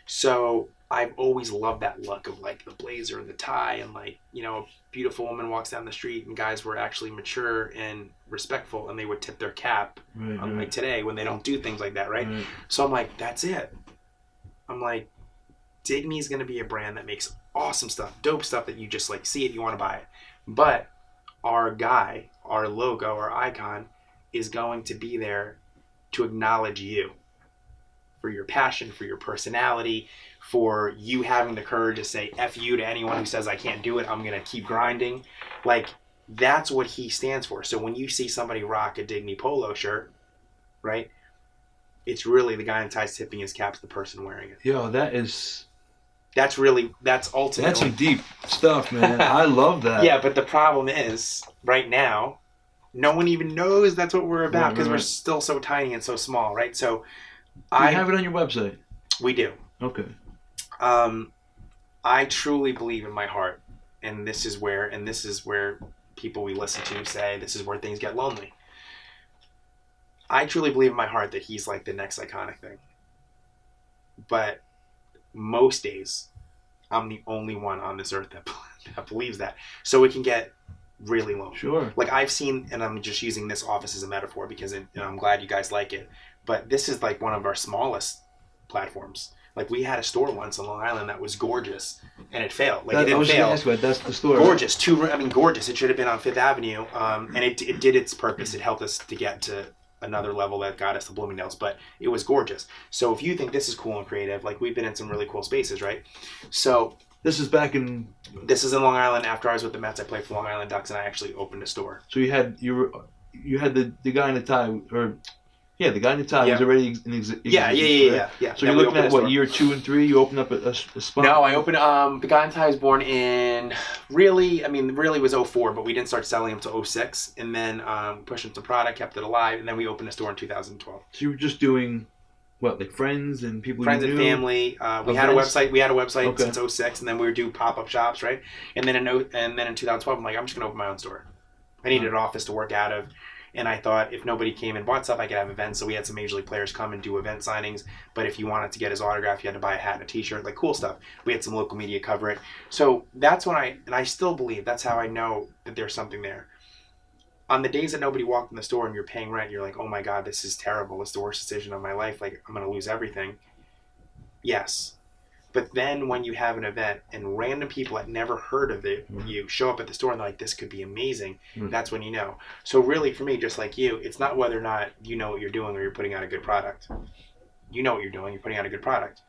So I've always loved that look of like the blazer and the tie, and like, you know, a beautiful woman walks down the street and guys were actually mature and respectful, and they would tip their cap. Like today when they don't do things like that, right? So I'm like, that's it. I'm like, Digmi is going to be a brand that makes awesome stuff, dope stuff that you just like see it, you want to buy it. But our guy, our logo, our icon is going to be there to acknowledge you for your passion, for your personality, for you having the courage to say F you to anyone who says I can't do it. I'm going to keep grinding. Like, that's what he stands for. So when you see somebody rock a Digmi polo shirt, right, it's really the guy in ties tipping his cap to the person wearing it. Yo, that's ultimately. That's some deep stuff, man. I love that. Yeah, but the problem is, right now, no one even knows that's what we're about because we're still so tiny and so small, right? So you have it on your website. We do. Okay. I truly believe in my heart, and this is where people we listen to say this is where things get lonely. I truly believe in my heart that he's like the next iconic thing. But most days, I'm the only one on this earth that believes that. So it can get really lonely. Sure. Like I've seen, and I'm just using this office as a metaphor because I'm glad you guys like it, but this is like one of our smallest platforms. Like we had a store once on Long Island that was gorgeous, and it failed. Like it didn't fail. That's the store. Gorgeous, gorgeous. It should have been on Fifth Avenue, and it did its purpose. It helped us to get to another level that got us to Bloomingdale's, but it was gorgeous. So if you think this is cool and creative, like we've been in some really cool spaces, right? So this is in Long Island. After I was with the Mets, I played for Long Island Ducks, and I actually opened a store. So you had the guy in the tie, or the guy in the tie was already in existence. Yeah. So you're looking at what, year 2 and 3? You opened up a spot? No, I opened. The guy in the tie was born in really was 04, but we didn't start selling him until 06, and then pushed him to product, kept it alive, and then we opened a store in 2012. So you were just doing what, like friends and people? Friends and family. We had a website. We had a website since 06, and then we would do pop-up shops, right? And then in 2012, I'm like, I'm just gonna open my own store. I needed an office to work out of. And I thought if nobody came and bought stuff, I could have events. So we had some Major League players come and do event signings. But if you wanted to get his autograph, you had to buy a hat and a t-shirt, like cool stuff. We had some local media cover it. So that's when I still believe, that's how I know that there's something there. On the days that nobody walked in the store and you're paying rent, you're like, oh my God, this is terrible. It's the worst decision of my life. Like, I'm going to lose everything. Yes. But then when you have an event and random people that never heard of it, you show up at the store and they're like, this could be amazing. That's when you know. So really for me, just like you, it's not whether or not you know what you're doing or you're putting out a good product. You know what you're doing. You're putting out a good product.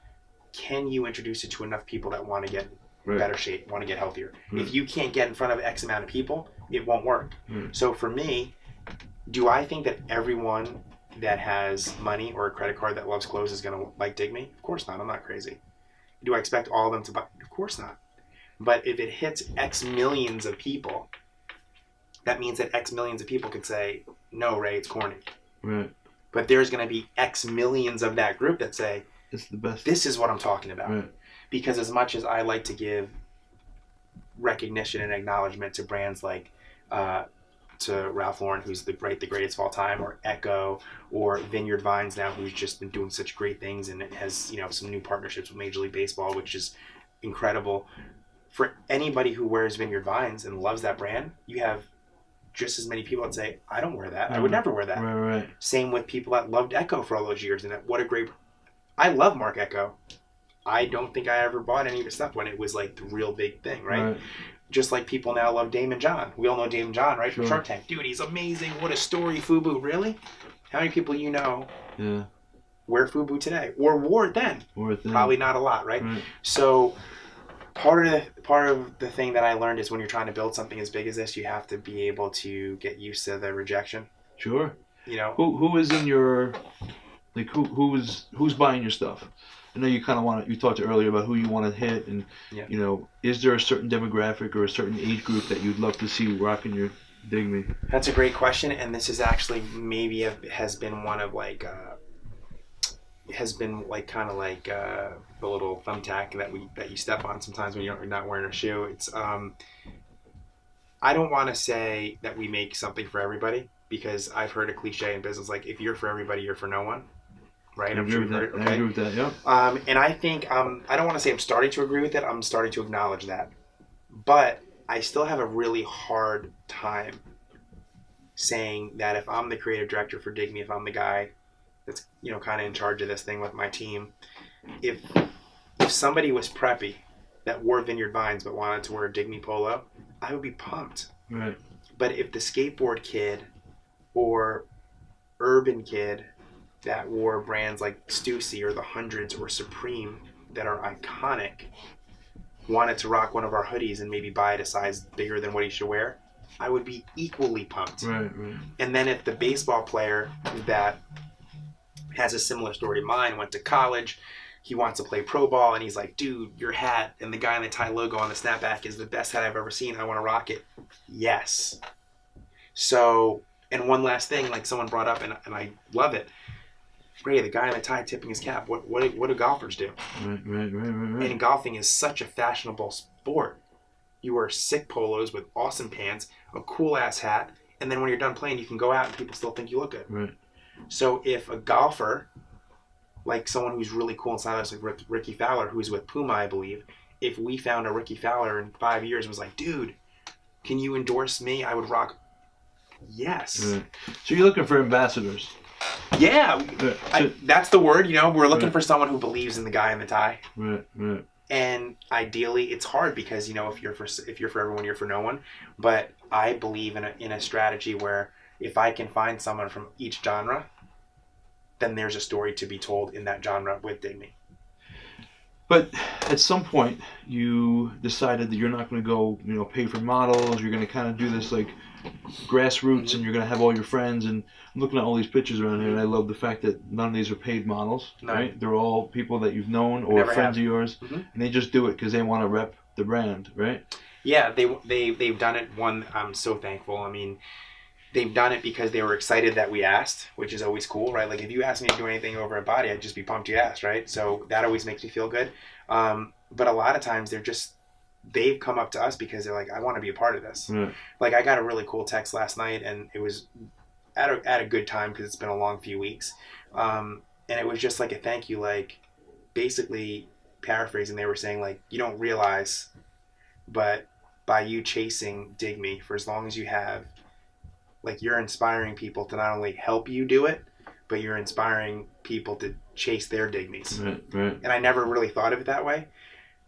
Can you introduce it to enough people that want to get better shape, want to get healthier? If you can't get in front of X amount of people, it won't work. So for me, do I think that everyone that has money or a credit card that loves clothes is going to like Digmi? Of course not. I'm not crazy. Do I expect all of them to buy? Of course not. But if it hits X millions of people, that means that X millions of people could say, no, Ray, it's corny. Right. But there's going to be X millions of that group that say, it's the best. This is what I'm talking about. Right. Because as much as I like to give recognition and acknowledgement to brands like to Ralph Lauren, who's the greatest of all time, or Echo, or Vineyard Vines now, who's just been doing such great things and it has some new partnerships with Major League Baseball, which is incredible. For anybody who wears Vineyard Vines and loves that brand, you have just as many people that say, I don't wear that. I would never wear that. Right. Same with people that loved Echo for all those years. And what a great... I love Mark Echo. I don't think I ever bought any of his stuff when it was like the real big thing, right? Just like people now love Damon John. We all know Damon John, right? From Shark Tank. Dude, he's amazing. What a story, FUBU. Really? How many people wear FUBU today? Or wore it then? Probably not a lot, right? So part of the thing that I learned is when you're trying to build something as big as this, you have to be able to get used to the rejection. Sure. Who is in your... Like, who's buying your stuff? I know you kind of you talked earlier about who you want to hit, and is there a certain demographic or a certain age group that you'd love to see rocking Digmi? That's a great question, and this is actually has been one of like kind of like the little thumbtack that you step on sometimes when you're not wearing a shoe. It's I don't want to say that we make something for everybody, because I've heard a cliche in business like, if you're for everybody, you're for no one. Right? I agree with that. Okay? I agree with that, yeah. And I think, I don't want to say I'm starting to agree with it. I'm starting to acknowledge that. But I still have a really hard time saying that if I'm the creative director for Digmi, if I'm the guy that's, kind of in charge of this thing with my team, if somebody was preppy that wore Vineyard Vines but wanted to wear a Digmi polo, I would be pumped. Right. But if the skateboard kid or urban kid that wore brands like Stussy or the Hundreds or Supreme that are iconic wanted to rock one of our hoodies and maybe buy it a size bigger than what he should wear, I would be equally pumped. Right. And then if the baseball player that has a similar story to mine went to college, he wants to play pro ball, and he's like, dude, your hat and the guy in the tie logo on the snapback is the best hat I've ever seen. I want to rock it. Yes. So, and one last thing, like someone brought up, and I love it. Ray, the guy in the tie tipping his cap, what do golfers do? Right. And golfing is such a fashionable sport. You wear sick polos with awesome pants, a cool-ass hat, and then when you're done playing, you can go out and people still think you look good. Right. So if a golfer, like someone who's really cool and stylish, like Ricky Fowler, who's with Puma, I believe, if we found a Ricky Fowler in 5 years and was like, dude, can you endorse me? I would rock. Yes. Right. So you're looking for ambassadors. Yeah. That's the word, we're looking for someone who believes in the guy in the tie. Right. And ideally, it's hard because, if you're for everyone, you're for no one. But I believe in a strategy where if I can find someone from each genre, then there's a story to be told in that genre with Digmi. But at some point, you decided that you're not going to go, pay for models. You're going to kind of do this like grassroots, and you're going to have all your friends. And I'm looking at all these pictures around here, and I love the fact that none of these are paid models. No. Right? They're all people that you've known or friends of yours, and they just do it because they want to rep the brand, right? Yeah, they've done it. I'm so thankful. I mean, they've done it because they were excited that we asked, which is always cool, right? Like if you asked me to do anything over a body, I'd just be pumped you asked, right? So that always makes me feel good. But a lot of times they've come up to us because they're like, I want to be a part of this. Mm. Like I got a really cool text last night, and it was at a good time because it's been a long few weeks. And it was just like a thank you, like basically paraphrasing, they were saying like, you don't realize, but by you chasing Digmi for as long as you have, like you're inspiring people to not only help you do it, but you're inspiring people to chase their Digmis. Right. And I never really thought of it that way.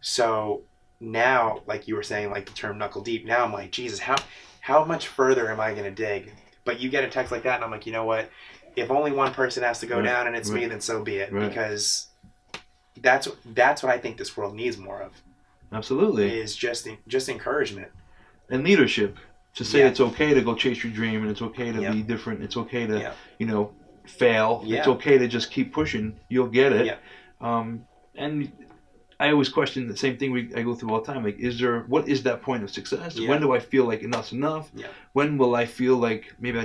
So now, like you were saying, like the term knuckle deep, now I'm like, Jesus, how much further am I going to dig? But you get a text like that, and I'm like, you know what? If only one person has to go down and it's me, then so be it. Right. Because that's what I think this world needs more of. Absolutely. Is just encouragement. And leadership. To say it's okay to go chase your dream, and it's okay to be different. It's okay to, fail. Yeah. It's okay to just keep pushing. You'll get it. Yeah. And I always question the same thing I go through all the time. Like, what is that point of success? Yeah. When do I feel like enough's enough? Yeah. When will I feel like maybe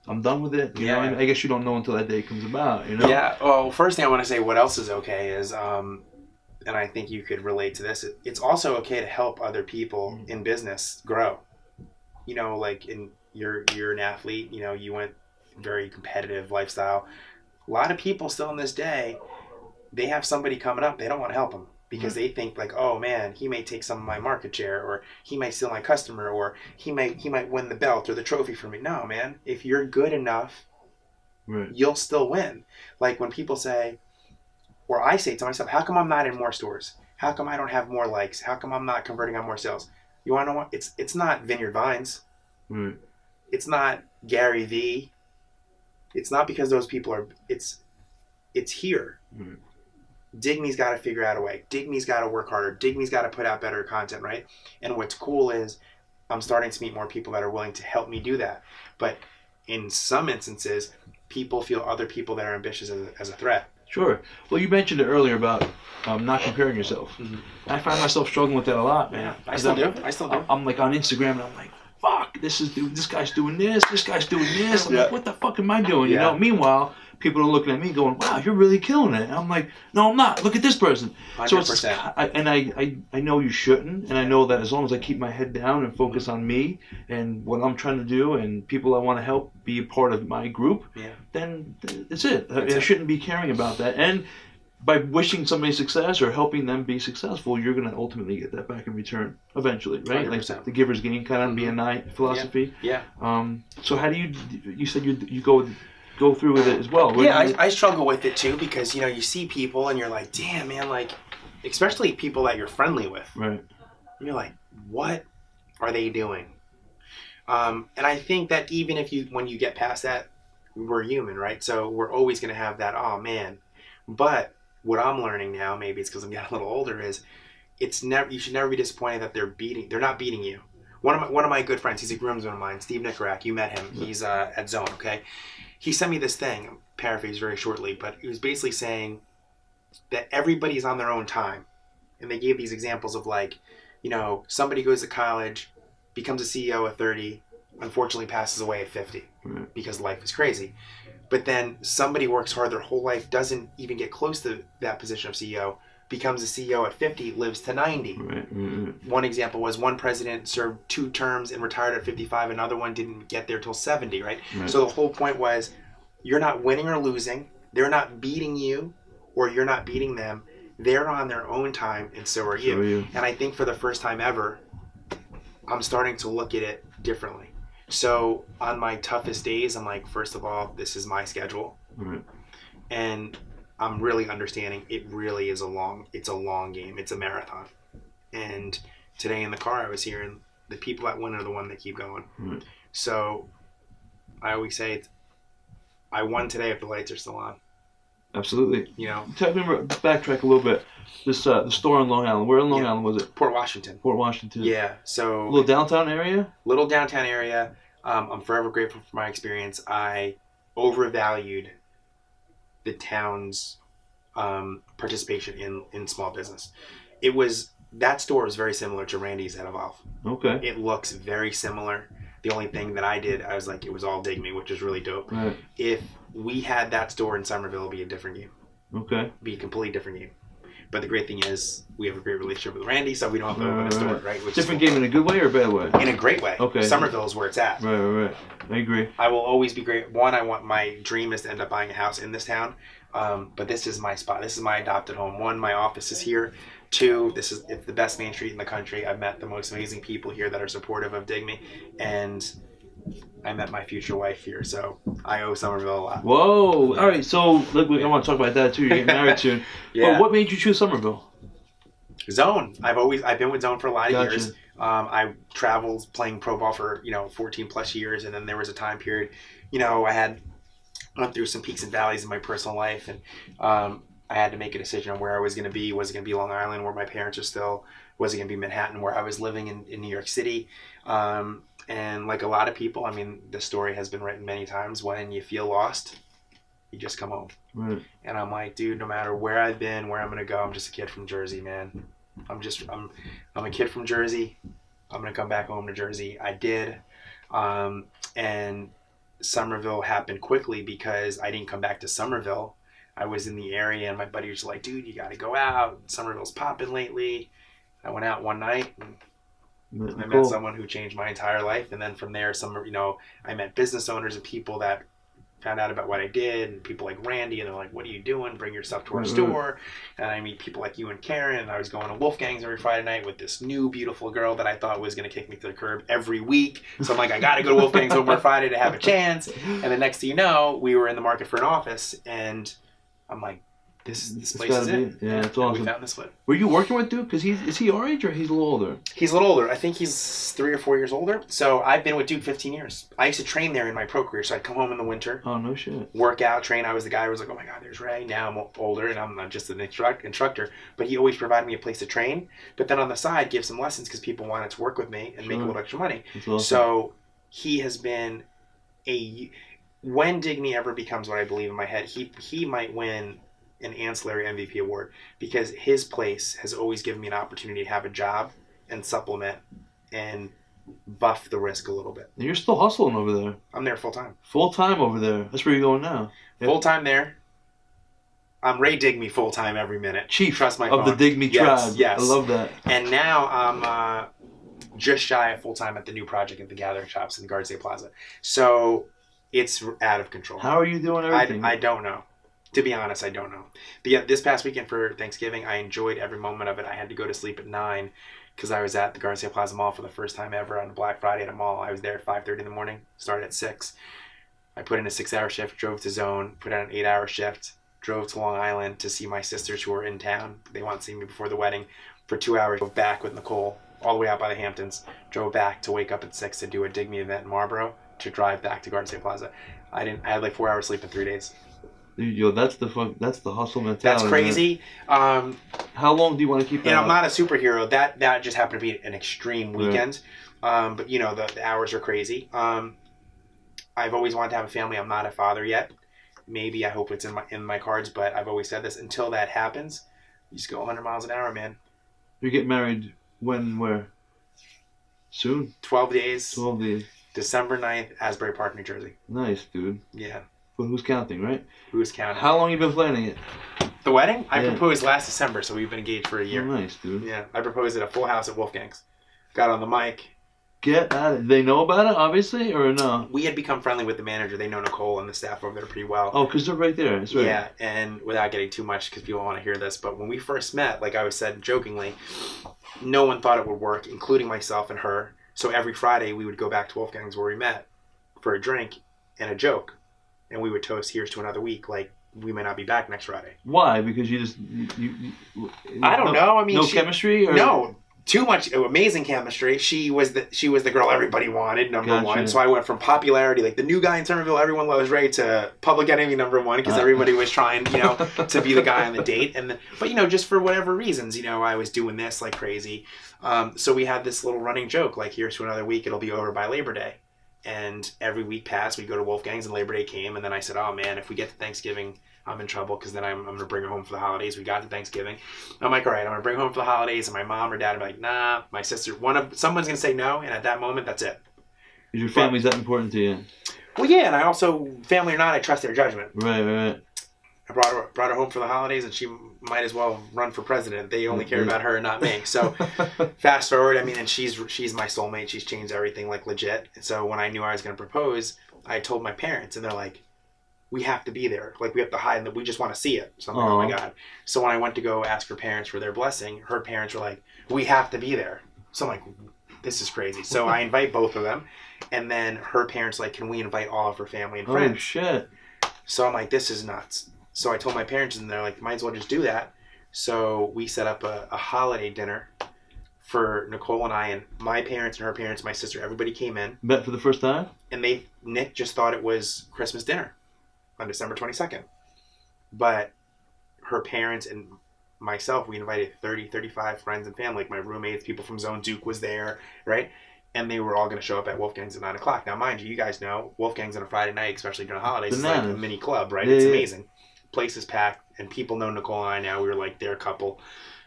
I'm done with it? You know? And I guess you don't know until that day comes about, Yeah. Well, first thing I want to say, what else is okay is, and I think you could relate to this, it's also okay to help other people in business grow. Like you're an athlete, you went very competitive lifestyle. A lot of people still in this day, they have somebody coming up, they don't want to help them because they think like, oh man, he may take some of my market share, or he might steal my customer, or he might win the belt or the trophy for me. No, man, if you're good enough, you'll still win. Like when people say, or I say to myself, how come I'm not in more stores? How come I don't have more likes? How come I'm not converting on more sales? You want to know what? It's not Vineyard Vines. Right. It's not Gary V. It's not because those people are. It's here. Right. Digmi's got to figure out a way. Digmi's got to work harder. Digmi's got to put out better content, right? And what's cool is I'm starting to meet more people that are willing to help me do that. But in some instances, people feel other people that are ambitious as a threat. Sure. Well, you mentioned it earlier about not comparing yourself. Mm-hmm. I find myself struggling with that a lot, man. Yeah, I still do. I'm like on Instagram, and I'm like, fuck, this guy's doing this. I'm like, what the fuck am I doing? You Yeah. know. Meanwhile, people are looking at me going, wow, you're really killing it. And I'm like, no, I'm not. Look at this person. 100%. So I know you shouldn't, and I know that as long as I keep my head down and focus on me and what I'm trying to do and people I want to help be a part of my group, then it's it. I shouldn't be caring about that. And by wishing somebody success or helping them be successful, you're going to ultimately get that back in return eventually, right? 100%. Like the giver's gain kind of BNI philosophy. Yeah. So how do you said you go through with it as well? I struggle with it too because, you know, you see people and you're like, damn, man, like, especially people that you're friendly with. Right. You're like, what are they doing? And I think that even when you get past that, we're human, right? So we're always going to have that, oh man. But what I'm learning now, maybe it's because I'm getting a little older, is you should never be disappointed that they're not beating you. One of my good friends, he's a groomsman of mine, Steve Nicorak, you met him. He's at Zone, okay? He sent me this thing, paraphrase very shortly, but he was basically saying that everybody's on their own time. And they gave these examples of like, you know, somebody goes to college, becomes a CEO at 30, unfortunately passes away at 50 because life is crazy. But then somebody works hard their whole life, doesn't even get close to that position of CEO, becomes a CEO at 50, lives to 90. Right. One example was one president served 2 terms and retired at 55. Another one didn't get there till 70, right? So the whole point was you're not winning or losing. They're not beating you or you're not beating them. They're on their own time and so are you. And I think for the first time ever, I'm starting to look at it differently. So on my toughest days, I'm like, first of all, this is my schedule. And I'm really understanding it really is a long game. It's a marathon. And today in the car, I was hearing the people that win are the one that keep going. So I always say, I won today if the lights are still on. Absolutely. You know, backtrack a little bit. This the store in Long Island. Where in Long Island was it? Port Washington. Port Washington. Yeah. So little downtown area. I'm forever grateful for my experience. I overvalued the town's participation in small business. That store was very similar to Randy's at Evolve. Okay. It looks very similar. The only thing that I did, I was like, it was all Digmi, which is really dope. Right. If we had that store in Somerville, it'd be a different game. Okay. Be a completely different game. But the great thing is, we have a great relationship with Randy, so we don't have to open a store, right? Which different game in a good way or a bad way? In a great way. Okay. Somerville is where it's at. Right. I agree. I will always be great. One, my dream is to end up buying a house in this town. But this is my spot. This is my adopted home. One, my office is here. Two, it's the best main street in the country. I've met the most amazing people here that are supportive of Digmi, and I met my future wife here, so I owe Somerville a lot. Whoa! All right, so look, I want to talk about that too. You're getting married soon. But what made you choose Somerville? Zone. I've been with Zone for a lot of years. I traveled playing pro ball for 14 plus years, and then there was a time period, I went through some peaks and valleys in my personal life, and I had to make a decision on where I was going to be. Was it going to be Long Island, where my parents are still? Was it going to be Manhattan, where I was living in New York City? And like a lot of people, I mean, the story has been written many times. When you feel lost, you just come home. Right. And I'm like, dude, no matter where I've been, where I'm going to go, I'm just a kid from Jersey, man. I'm a kid from Jersey. I'm going to come back home to Jersey. I did. And Somerville happened quickly because I didn't come back to Somerville. I was in the area and my buddy was like, dude, you got to go out. Somerville's popping lately. I went out one night and I met someone who changed my entire life. And then from there, I met business owners and people that found out about what I did, and people like Randy, and they're like, what are you doing? Bring your stuff to our store. And I meet people like you and Karen, and I was going to Wolfgang's every Friday night with this new beautiful girl that I thought was going to kick me to the curb every week. So I'm like, I got to go to Wolfgang's over Friday to have a chance. And the next thing you know, we were in the market for an office, and I'm like, this place is it. Yeah, it's awesome. We found this one. Were you working with Duke? Because is he our age or he's a little older? He's a little older. I think he's 3 or 4 years older. So I've been with Duke 15 years. I used to train there in my pro career. So I'd come home in the winter. Oh, no shit. Work out, train. I was the guy who was like, oh my God, there's Ray. Now I'm older and I'm not just an instructor. But he always provided me a place to train. But then on the side, give some lessons because people wanted to work with me and make a little extra money. Awesome. So he has been when Digmi ever becomes what I believe in my head, he might win an ancillary MVP award because his place has always given me an opportunity to have a job and supplement and buff the risk a little bit. And you're still hustling over there. I'm there full time. Full time over there. That's where you're going now. Yep. Full time there. I'm Ray Digmi full time every minute. Chief Trust my of phone. the Digmi tribe. Yes. I love that. And now I'm just shy of full time at the new project at the Gathering Shops in the Garden State Plaza. So it's out of control. How are you doing everything? I don't know. To be honest, I don't know. But yeah, this past weekend for Thanksgiving, I enjoyed every moment of it. I had to go to sleep at 9 because I was at the Garden State Plaza Mall for the first time ever on Black Friday at a mall. I was there at 5:30 in the morning, started at 6. I put in a 6-hour shift, drove to Zone, put in an 8-hour shift, drove to Long Island to see my sisters who were in town. They wanted to see me before the wedding for 2 hours. Drove back with Nicole all the way out by the Hamptons. Drove back to wake up at 6 to do a Digme event in Marlboro to drive back to Garden State Plaza. I had like 4 hours sleep in 3 days. Yo, that's the hustle mentality. That's crazy. How long do you want to keep that? And I'm not a superhero. That just happened to be an extreme weekend. Right. But you know the hours are crazy. I've always wanted to have a family. I'm not a father yet. Maybe I hope it's in my cards, but I've always said this. Until that happens, you just go 100 miles an hour, man. You get married when, where? Soon? 12 days. 12 days. December 9th, Asbury Park, New Jersey. Nice, dude. Yeah. But who's counting, right? Who's counting? How long you been planning it? The wedding? I proposed last December, so we've been engaged for a year. Oh, nice, dude. Yeah. I proposed at a full house at Wolfgang's. Got on the mic. Get at it. They know about it, obviously, or no? We had become friendly with the manager. They know Nicole and the staff over there pretty well. Oh, because they're right there. That's right. Yeah, and without getting too much, because people want to hear this, but when we first met, like I was said jokingly, no one thought it would work, including myself and her. So every Friday, we would go back to Wolfgang's where we met for a drink and a joke. And we would toast, here's to another week. Like, we may not be back next Friday. Why? Because you just... I don't know. I mean, no chemistry? Or? No. Too much amazing chemistry. She was the girl everybody wanted, number one. So I went from popularity, like the new guy in Somerville, everyone loves Ray, to public enemy number one because everybody was trying, to be the guy on the date. But just for whatever reasons, I was doing this like crazy. So we had this little running joke, like here's to another week, it'll be over by Labor Day. And every week passed, we'd go to Wolfgang's and Labor Day came. And then I said, oh man, if we get to Thanksgiving, I'm in trouble because then I'm going to bring her home for the holidays. We got to Thanksgiving. I'm like, all right, I'm going to bring her home for the holidays. And my mom or dad would be like, nah, my sister, someone's going to say no. And at that moment, that's it. Is your family's that important to you? Well, yeah. And I also, family or not, I trust their judgment. Right. I brought her home for the holidays and she might as well run for president. They only care about her and not me. So fast forward, and she's my soulmate. She's changed everything, like legit. And so when I knew I was going to propose, I told my parents and they're like, we have to be there. Like we have to hide and we just want to see it. So I'm like, oh my God. So when I went to go ask her parents for their blessing, her parents were like, we have to be there. So I'm like, this is crazy. So I invite both of them. And then her parents like, can we invite all of her family and friends? Oh shit. So I'm like, this is nuts. So I told my parents, and they're like, might as well just do that. So we set up a holiday dinner for Nicole and I, and my parents and her parents, my sister, everybody came in. Met for the first time? And Nick just thought it was Christmas dinner on December 22nd. But her parents and myself, we invited 30, 35 friends and family, like my roommates, people from Zone Duke was there, right? And they were all going to show up at Wolfgang's at 9 o'clock. Now, mind you guys know, Wolfgang's on a Friday night, especially during the holidays, it's like a mini club, right? It's amazing. Place is packed, and people know Nicole and I now. We were like their couple.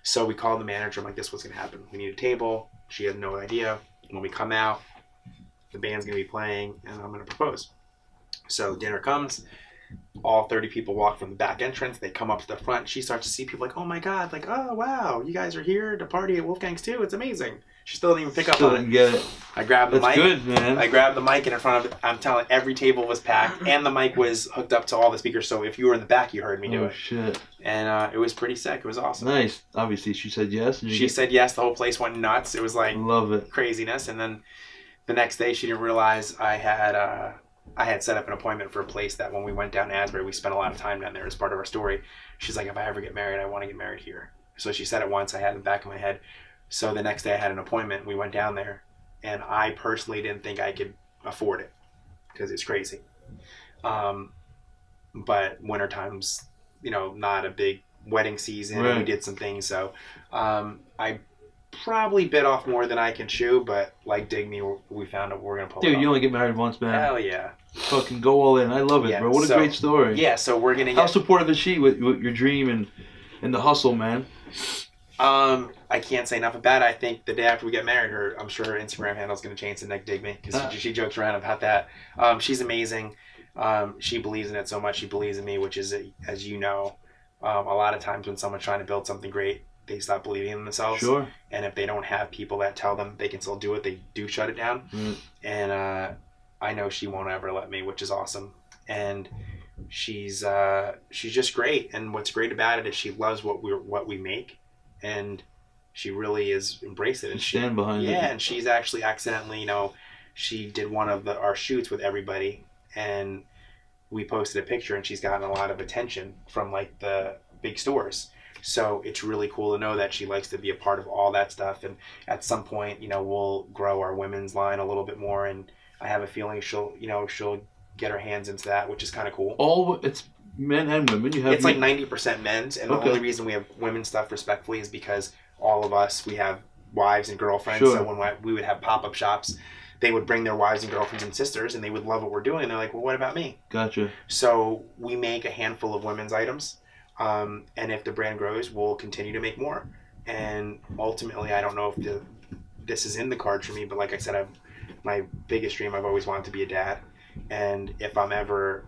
So we called the manager. I'm like, this is what's going to happen. We need a table. She had no idea. When we come out, the band's going to be playing, and I'm going to propose. So dinner comes. All 30 people walk from the back entrance. They come up to the front. She starts to see people like, oh my God, like, oh wow, you guys are here to party at Wolfgang's too. It's amazing. She still didn't even pick up on it. Get it. I grabbed the mic. That's good, man. I grabbed the mic, and in front of it, I'm telling every table was packed, and the mic was hooked up to all the speakers. So if you were in the back, you heard me do it. Oh shit! And it was pretty sick. It was awesome. Nice. Obviously, she said yes. She said yes. The whole place went nuts. It was like love it craziness. And then the next day, she didn't realize I had set up an appointment for a place that when we went down to Asbury, we spent a lot of time down there as part of our story. She's like, if I ever get married, I want to get married here. So she said it once. I had it in the back of my head. So the next day I had an appointment. We went down there, and I personally didn't think I could afford it because it's crazy. But wintertime's, not a big wedding season. Right. We did some things. So I probably bit off more than I can chew, but like Digme, we found out we're going to pull it off. Dude, you only get married once, man. Hell yeah. Fucking go all in. I love it, bro. What a great story. Yeah, so we're going to How supportive is she with your dream and the hustle, man? I can't say enough about it. I think the day after we get married, I'm sure her Instagram handle is going to change to Nick Digmi because she jokes around about that. She's amazing. She believes in it so much. She believes in me, which is, as you know, a lot of times when someone's trying to build something great, they stop believing in themselves. Sure. And if they don't have people that tell them they can still do it, they do shut it down. And I know she won't ever let me, which is awesome. And she's just great. And what's great about it is she loves what we make, and she really is embraced it. And stand behind it. Yeah, and she's actually accidentally, she did one of our shoots with everybody, and we posted a picture, and she's gotten a lot of attention from like the big stores. So it's really cool to know that she likes to be a part of all that stuff. And at some point, we'll grow our women's line a little bit more, and I have a feeling she'll get her hands into that, which is kind of cool. It's men and women. It's like 90% men's, and the only reason we have women's stuff respectfully is because all of us, we have wives and girlfriends. Sure. So when we would have pop-up shops, they would bring their wives and girlfriends and sisters, and they would love what we're doing. And they're like, well, what about me? Gotcha. So we make a handful of women's items, and if the brand grows, we'll continue to make more. And ultimately, I don't know if this is in the cards for me, but like I said, my biggest dream, I've always wanted to be a dad. And if I'm ever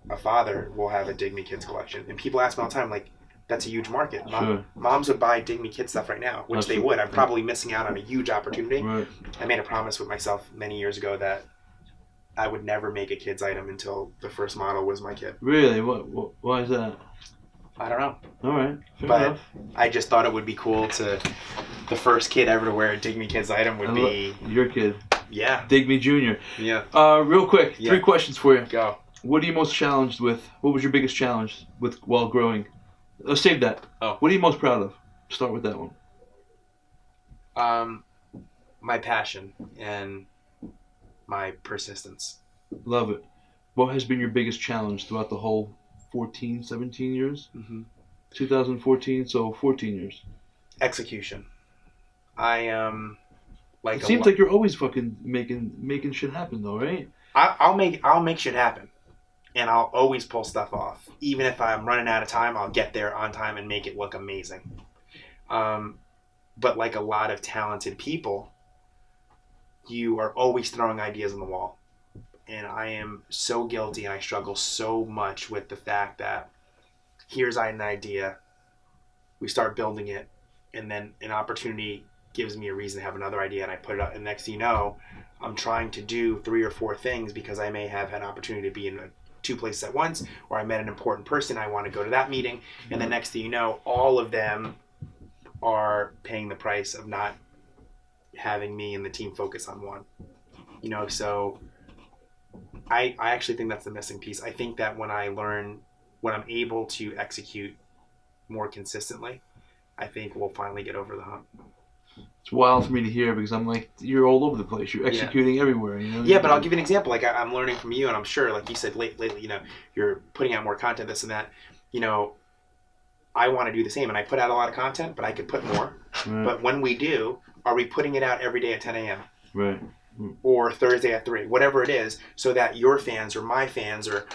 a father, we'll have a Digmi Kids collection. And people ask me all the time, like, that's a huge market. Sure. Moms would buy Digmi Kids stuff right now, which they would. I'm probably missing out on a huge opportunity. Right. I made a promise with myself many years ago that I would never make a kids item until the first model was my kid. Really? Why is that? I don't know. All right. But enough. I just thought it would be cool the first kid ever to wear a Digmi Kids item would be... Your kid. Yeah. Digmi Jr. Yeah. Real quick, 3 questions for you. Go. What are you most challenged with? What was your biggest challenge while growing? Let's save that. Oh. What are you most proud of? Start with that one. My passion and my persistence. Love it. What has been your biggest challenge throughout the whole 17 years? Mm-hmm. 2014, so 14 years. Execution. I am it seems like you're always fucking making shit happen, though, right? I'll make shit happen. And I'll always pull stuff off. Even if I'm running out of time, I'll get there on time and make it look amazing. But like a lot of talented people, you are always throwing ideas on the wall. And I am so guilty, and I struggle so much with the fact that here's an idea, we start building it, and then an opportunity gives me a reason to have another idea, and I put it out. And next thing you know, I'm trying to do 3 or 4 things because I may have had an opportunity to be in 2 places at once, or I met an important person, I want to go to that meeting, and the next thing you know, all of them are paying the price of not having me and the team focus on one. So I actually think that's the missing piece. I think that when I'm able to execute more consistently, I think we'll finally get over the hump. It's wild for me to hear because I'm like, you're all over the place. You're executing everywhere. Yeah, but I'll give you an example. Like I'm learning from you, and I'm sure, like you said lately, you're putting out more content, this and that. I want to do the same, and I put out a lot of content, but I could put more. Right. But when we do, are we putting it out every day at 10 a.m.? Right. Or Thursday at 3, whatever it is, so that your fans or my fans or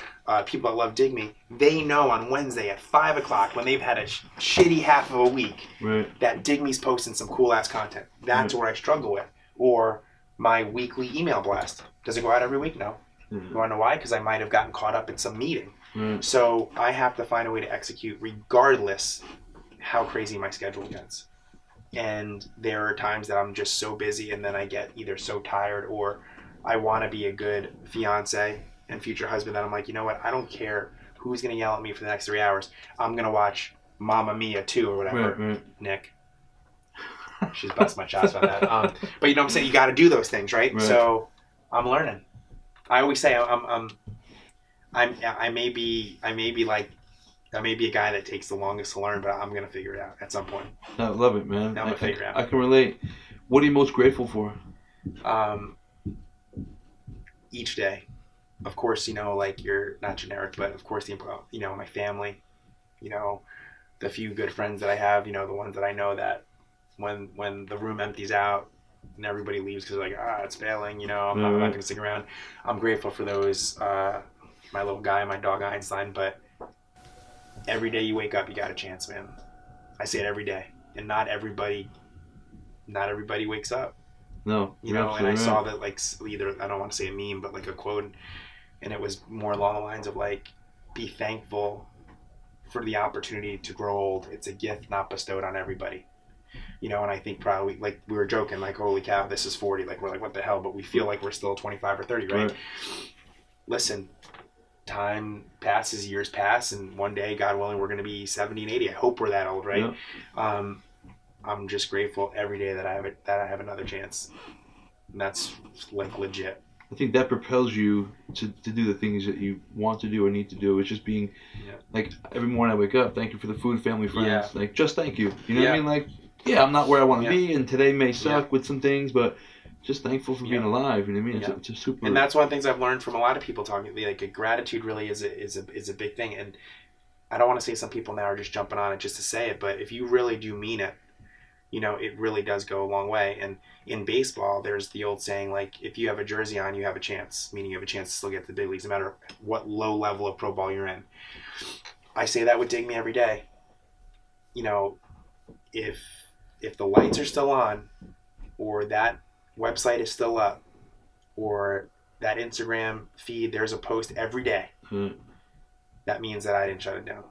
people that love Digmi, they know on Wednesday at 5 o'clock when they've had a shitty half of a week, right, that Digmi's posting some cool ass content. That's where I struggle with. Or my weekly email blast. Does it go out every week? No. Mm-hmm. You want to know why? Because I might have gotten caught up in some meeting. So I have to find a way to execute regardless how crazy my schedule gets. And there are times that I'm just so busy, and then I get either so tired, or I want to be a good fiance and future husband that I'm like, you know what? I don't care who's going to yell at me for the next 3 hours. I'm going to watch Mamma Mia 2 or whatever. Right. Nick. She's busting my chops on that. But you know what I'm saying? You got to do those things, right? So I'm learning. I always say I may be a guy that takes the longest to learn, but I'm going to figure it out at some point. I love it, man. I'm going to figure it out. I can relate. What are you most grateful for? Each day. Of course, like you're not generic, but of course, my family, the few good friends that I have, the ones that I know that when the room empties out and everybody leaves because like, it's failing, I'm not going to stick around. I'm grateful for those, my little guy, my dog Einstein, but every day you wake up, you got a chance, man. I say it every day. And not everybody not everybody wakes up. No, you know, and I saw that, like, either, I don't want to say a meme, but like a quote, and it was more along the lines of like, be thankful for the opportunity to grow old. It's a gift not bestowed on everybody. You know, and I think probably, like, we were joking, like, holy cow, this is 40. Like, we're like, what the hell? But we feel like we're still 25 or 30, right? Listen, time passes, years pass, and one day, God willing, we're going to be 70 and 80. I hope we're that old, right? Yeah. I'm just grateful every day that I have another chance. And that's, like, legit. I think that propels you to do the things that you want to do or need to do. It's just being, like, every morning I wake up, thank you for the food, family, friends. Like, just thank you. You know what I mean? Like, I'm not where I want to be, and today may suck with some things, but just thankful for being alive. You know what I mean? It's a super. And that's one of the things I've learned from a lot of people talking. Like, gratitude really is a big thing. And I don't want to say some people now are just jumping on it just to say it, but if you really do mean it, you know, it really does go a long way. And in baseball, there's the old saying, like, if you have a jersey on, you have a chance, meaning you have a chance to still get to the big leagues, no matter what low level of pro ball you're in. I say that with Digmi every day. You know, if the lights are still on, or that website is still up, or that Instagram feed, there's a post every day, that means that I didn't shut it down.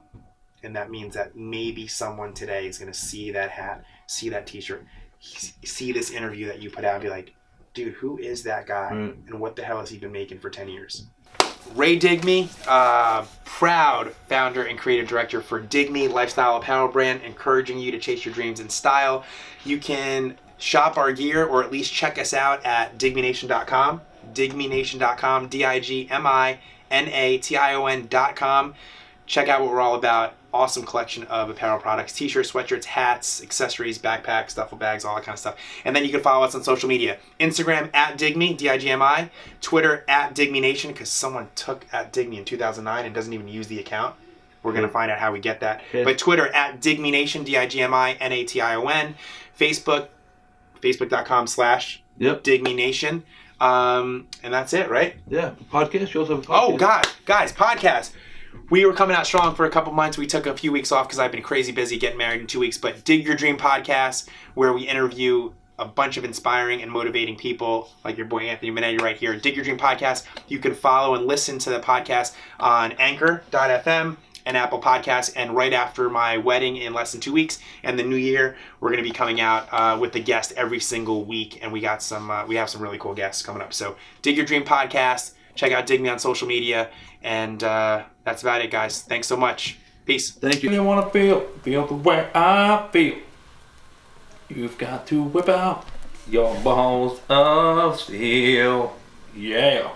And that means that maybe someone today is going to see that hat, see that t-shirt, see this interview that you put out and be like, dude, who is that guy? And what the hell has he been making for 10 years? Ray Digmi, proud founder and creative director for Digmi Lifestyle Apparel brand, encouraging you to chase your dreams in style. You can shop our gear, or at least check us out at digmination.com, digmination.com, digmination.com. Check out what we're all about. Awesome collection of apparel products, t-shirts, sweatshirts, hats, accessories, backpacks, duffel bags, all that kind of stuff. And then you can follow us on social media. Instagram at Digmi, D-I-G-M-I. Twitter at DigmiNation, because someone took at Digmi in 2009 and doesn't even use the account. We're going to find out how we get that. But Twitter at DigmiNation, D-I-G-M-I-N-A-T-I-O-N. Facebook, facebook.com/DigmiNation. And that's it, right? Yeah. Podcast. You also have a podcast. Oh, God. Guys, podcast. We were coming out strong for a couple months. We took a few weeks off because I've been crazy busy getting married in 2 weeks. But Dig Your Dream podcast, where we interview a bunch of inspiring and motivating people, like your boy Anthony Monetti right here. Dig Your Dream podcast. You can follow and listen to the podcast on Anchor.fm and Apple Podcasts. And right after my wedding in less than 2 weeks and the new year, we're going to be coming out with a guest every single week. And we have some really cool guests coming up. So Dig Your Dream podcast. Check out Digmi on social media. And that's about it, guys. Thanks so much. Peace. Thank you. You want to feel the way I feel. You've got to whip out your balls of steel. Yeah.